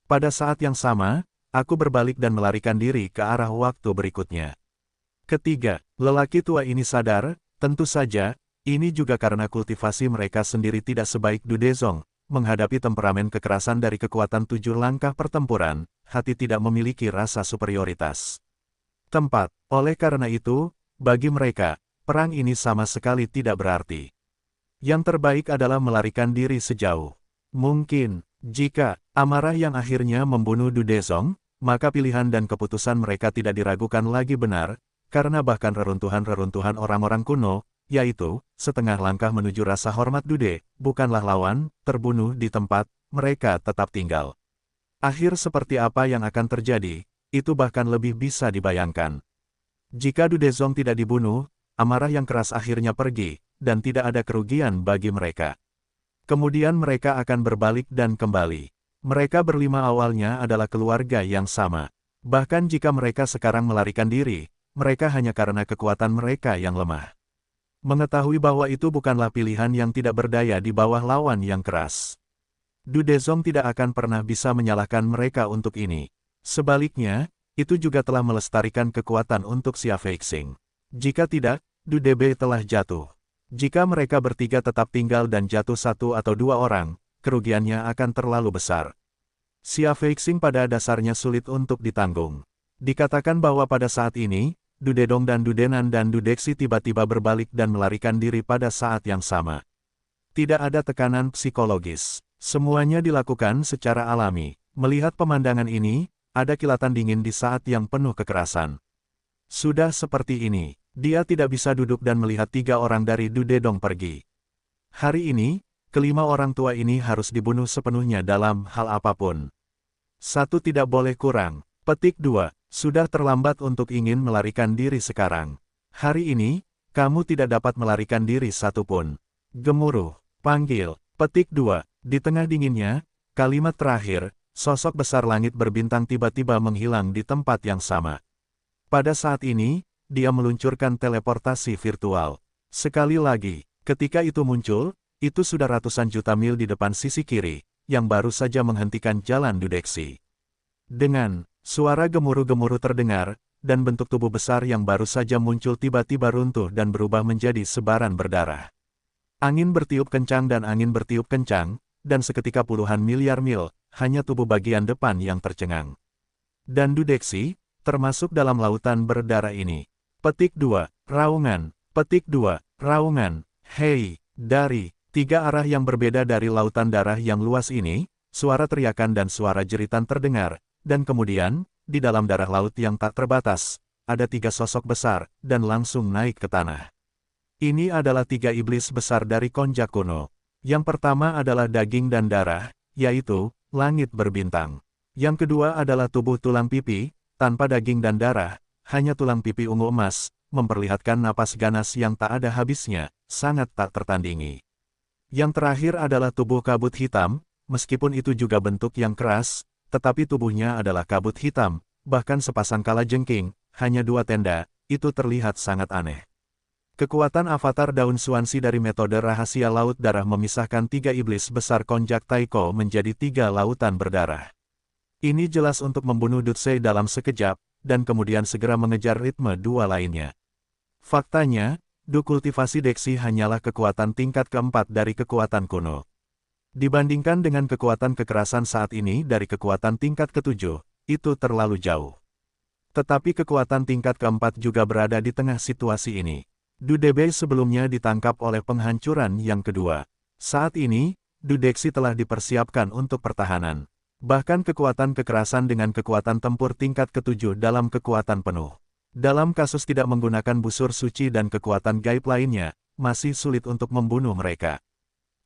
Pada saat yang sama, aku berbalik dan melarikan diri ke arah waktu berikutnya. Ketiga, lelaki tua ini sadar, tentu saja, ini juga karena kultivasi mereka sendiri tidak sebaik Du Dezong. Menghadapi temperamen kekerasan dari kekuatan 7 langkah pertempuran, hati tidak memiliki rasa superioritas. Tempat, oleh karena itu, bagi mereka, perang ini sama sekali tidak berarti. Yang terbaik adalah melarikan diri sejauh mungkin. Jika amarah yang akhirnya membunuh Du Dezong, maka pilihan dan keputusan mereka tidak diragukan lagi benar, karena bahkan reruntuhan-reruntuhan orang-orang kuno, yaitu, setengah langkah menuju rasa hormat Dude, bukanlah lawan, terbunuh di tempat, mereka tetap tinggal. Akhir seperti apa yang akan terjadi, itu bahkan lebih bisa dibayangkan. Jika Du Dezong tidak dibunuh, amarah yang keras akhirnya pergi, dan tidak ada kerugian bagi mereka. Kemudian mereka akan berbalik dan kembali. Mereka berlima awalnya adalah keluarga yang sama. Bahkan jika mereka sekarang melarikan diri, mereka hanya karena kekuatan mereka yang lemah. Mengetahui bahwa itu bukanlah pilihan yang tidak berdaya di bawah lawan yang keras. Du Dezong tidak akan pernah bisa menyalahkan mereka untuk ini. Sebaliknya, itu juga telah melestarikan kekuatan untuk Xia Feixing. Jika tidak, Du Debe telah jatuh. Jika mereka bertiga tetap tinggal dan jatuh satu atau dua orang, kerugiannya akan terlalu besar. Xia Feixing pada dasarnya sulit untuk ditanggung. Dikatakan bahwa pada saat ini, Du Dedong dan Du Denan dan Du Dexi tiba-tiba berbalik dan melarikan diri pada saat yang sama. Tidak ada tekanan psikologis. Semuanya dilakukan secara alami. Melihat pemandangan ini, ada kilatan dingin di saat yang penuh kekerasan. Sudah seperti ini, dia tidak bisa duduk dan melihat tiga orang dari Du Dedong pergi. Hari ini, kelima orang tua ini harus dibunuh sepenuhnya dalam hal apapun. Satu tidak boleh kurang. Petik 2. Sudah terlambat untuk ingin melarikan diri sekarang. Hari ini, kamu tidak dapat melarikan diri satupun. Gemuruh, panggil. Petik 2. Di tengah dinginnya, kalimat terakhir, sosok besar langit berbintang tiba-tiba menghilang di tempat yang sama. Pada saat ini, dia meluncurkan teleportasi virtual. Sekali lagi, ketika itu muncul, itu sudah ratusan juta mil di depan sisi kiri, yang baru saja menghentikan jalan Du Dexi. Dengan suara gemuruh-gemuruh terdengar, dan bentuk tubuh besar yang baru saja muncul tiba-tiba runtuh dan berubah menjadi sebaran berdarah. Angin bertiup kencang dan angin bertiup kencang, dan seketika puluhan miliar mil, hanya tubuh bagian depan yang tercengang. Dan Du Dexi, termasuk dalam lautan berdarah ini. Petik 2, raungan. Petik 2, raungan. Hei, dari tiga arah yang berbeda dari lautan darah yang luas ini, suara teriakan dan suara jeritan terdengar. Dan kemudian, di dalam darah laut yang tak terbatas, ada tiga sosok besar, dan langsung naik ke tanah. Ini adalah tiga iblis besar dari konjak kuno. Yang pertama adalah daging dan darah, yaitu, langit berbintang. Yang kedua adalah tubuh tulang pipi, tanpa daging dan darah, hanya tulang pipi ungu emas, memperlihatkan napas ganas yang tak ada habisnya, sangat tak tertandingi. Yang terakhir adalah tubuh kabut hitam, meskipun itu juga bentuk yang keras, tetapi tubuhnya adalah kabut hitam, bahkan sepasang kalajengking, hanya dua tenda, itu terlihat sangat aneh. Kekuatan avatar daun Xuanxi dari metode rahasia laut darah memisahkan tiga iblis besar konjak Taiko menjadi tiga lautan berdarah. Ini jelas untuk membunuh Dutsei dalam sekejap, dan kemudian segera mengejar ritme dua lainnya. Faktanya, Du kultivasi Dexi hanyalah kekuatan tingkat keempat dari kekuatan kuno. Dibandingkan dengan kekuatan kekerasan saat ini dari kekuatan tingkat ketujuh, itu terlalu jauh. Tetapi kekuatan tingkat keempat juga berada di tengah situasi ini. Du Debe sebelumnya ditangkap oleh penghancuran yang kedua. Saat ini, Du Dexi telah dipersiapkan untuk pertahanan. Bahkan kekuatan kekerasan dengan kekuatan tempur tingkat ketujuh dalam kekuatan penuh. Dalam kasus tidak menggunakan busur suci dan kekuatan gaib lainnya, masih sulit untuk membunuh mereka.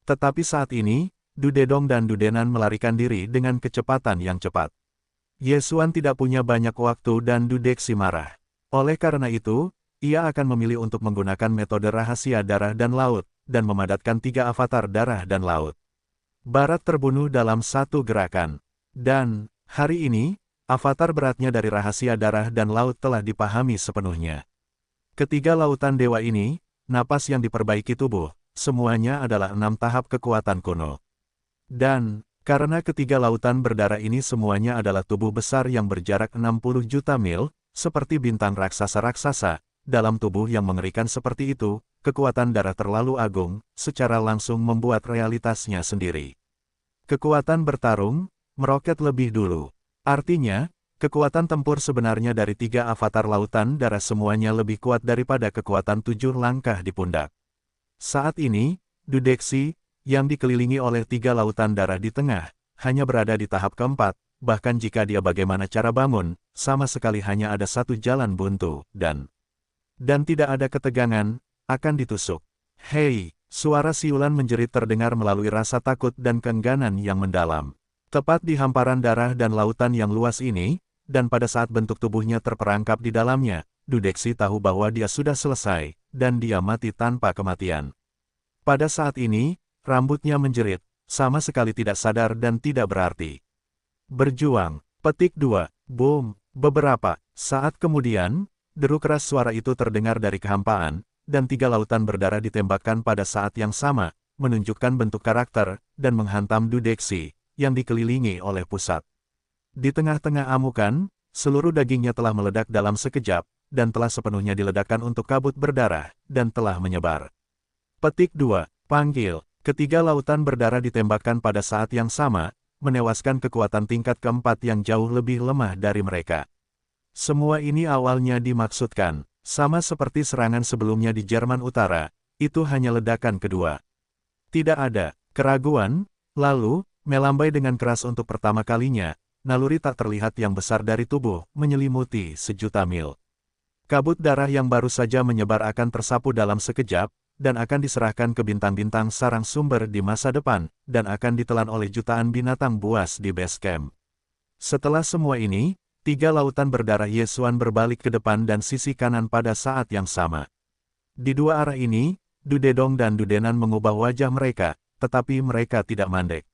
Tetapi saat ini, Du Dedong dan Du Denan melarikan diri dengan kecepatan yang cepat. Ye Xuan tidak punya banyak waktu dan Du Dexi marah. Oleh karena itu, ia akan memilih untuk menggunakan metode rahasia darah dan laut, dan memadatkan tiga avatar darah dan laut. Barat terbunuh dalam satu gerakan. Dan, hari ini, avatar beratnya dari rahasia darah dan laut telah dipahami sepenuhnya. Ketiga lautan dewa ini, napas yang diperbaiki tubuh, semuanya adalah 6 tahap kekuatan kuno. Dan, karena ketiga lautan berdarah ini semuanya adalah tubuh besar yang berjarak 60 juta mil, seperti bintang raksasa-raksasa, dalam tubuh yang mengerikan seperti itu, kekuatan darah terlalu agung, secara langsung membuat realitasnya sendiri. Kekuatan bertarung, meroket lebih dulu. Artinya, kekuatan tempur sebenarnya dari 3 avatar lautan darah semuanya lebih kuat daripada kekuatan 7 langkah di pundak. Saat ini, Dudeksi, yang dikelilingi oleh 3 lautan darah di tengah, hanya berada di tahap keempat, bahkan jika dia bagaimana cara bangun, sama sekali hanya ada satu jalan buntu, dan tidak ada ketegangan, akan ditusuk. Hei, suara siulan menjerit terdengar melalui rasa takut dan keengganan yang mendalam. Tepat di hamparan darah dan lautan yang luas ini, dan pada saat bentuk tubuhnya terperangkap di dalamnya, Dudeksi tahu bahwa dia sudah selesai, dan dia mati tanpa kematian. Pada saat ini, rambutnya menjerit, sama sekali tidak sadar dan tidak berarti. Berjuang, petik 2, boom, beberapa saat kemudian, deru keras suara itu terdengar dari kehampaan, dan 3 lautan berdarah ditembakkan pada saat yang sama, menunjukkan bentuk karakter, dan menghantam Dudeksi, yang dikelilingi oleh pusat. Di tengah-tengah amukan, seluruh dagingnya telah meledak dalam sekejap, dan telah sepenuhnya diledakkan untuk kabut berdarah, dan telah menyebar. Petik 2, panggil. Ketiga lautan berdarah ditembakkan pada saat yang sama, menewaskan kekuatan tingkat keempat yang jauh lebih lemah dari mereka. Semua ini awalnya dimaksudkan, sama seperti serangan sebelumnya di Jerman Utara, itu hanya ledakan kedua. Tidak ada keraguan, lalu, melambai dengan keras untuk pertama kalinya, naluri tak terlihat yang besar dari tubuh, menyelimuti sejuta mil. Kabut darah yang baru saja menyebar akan tersapu dalam sekejap, dan akan diserahkan ke bintang-bintang sarang sumber di masa depan, dan akan ditelan oleh jutaan binatang buas di base camp. Setelah semua ini, 3 lautan berdarah Yesuan berbalik ke depan dan sisi kanan pada saat yang sama. Di dua arah ini, Dudedong dan Dudenan mengubah wajah mereka, tetapi mereka tidak mandek.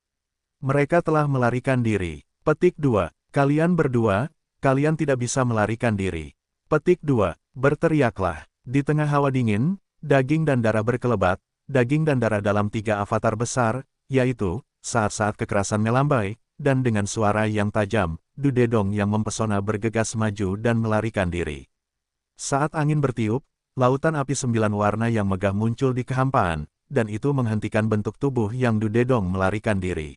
Mereka telah melarikan diri. Petik 2, kalian berdua, kalian tidak bisa melarikan diri. Petik 2, berteriaklah. Di tengah hawa dingin, daging dan darah berkelebat, daging dan darah dalam 3 avatar besar, yaitu, saat-saat kekerasan melambai, dan dengan suara yang tajam, Dudedong yang mempesona bergegas maju dan melarikan diri. Saat angin bertiup, lautan api 9 warna yang megah muncul di kehampaan, dan itu menghentikan bentuk tubuh yang Dudedong melarikan diri.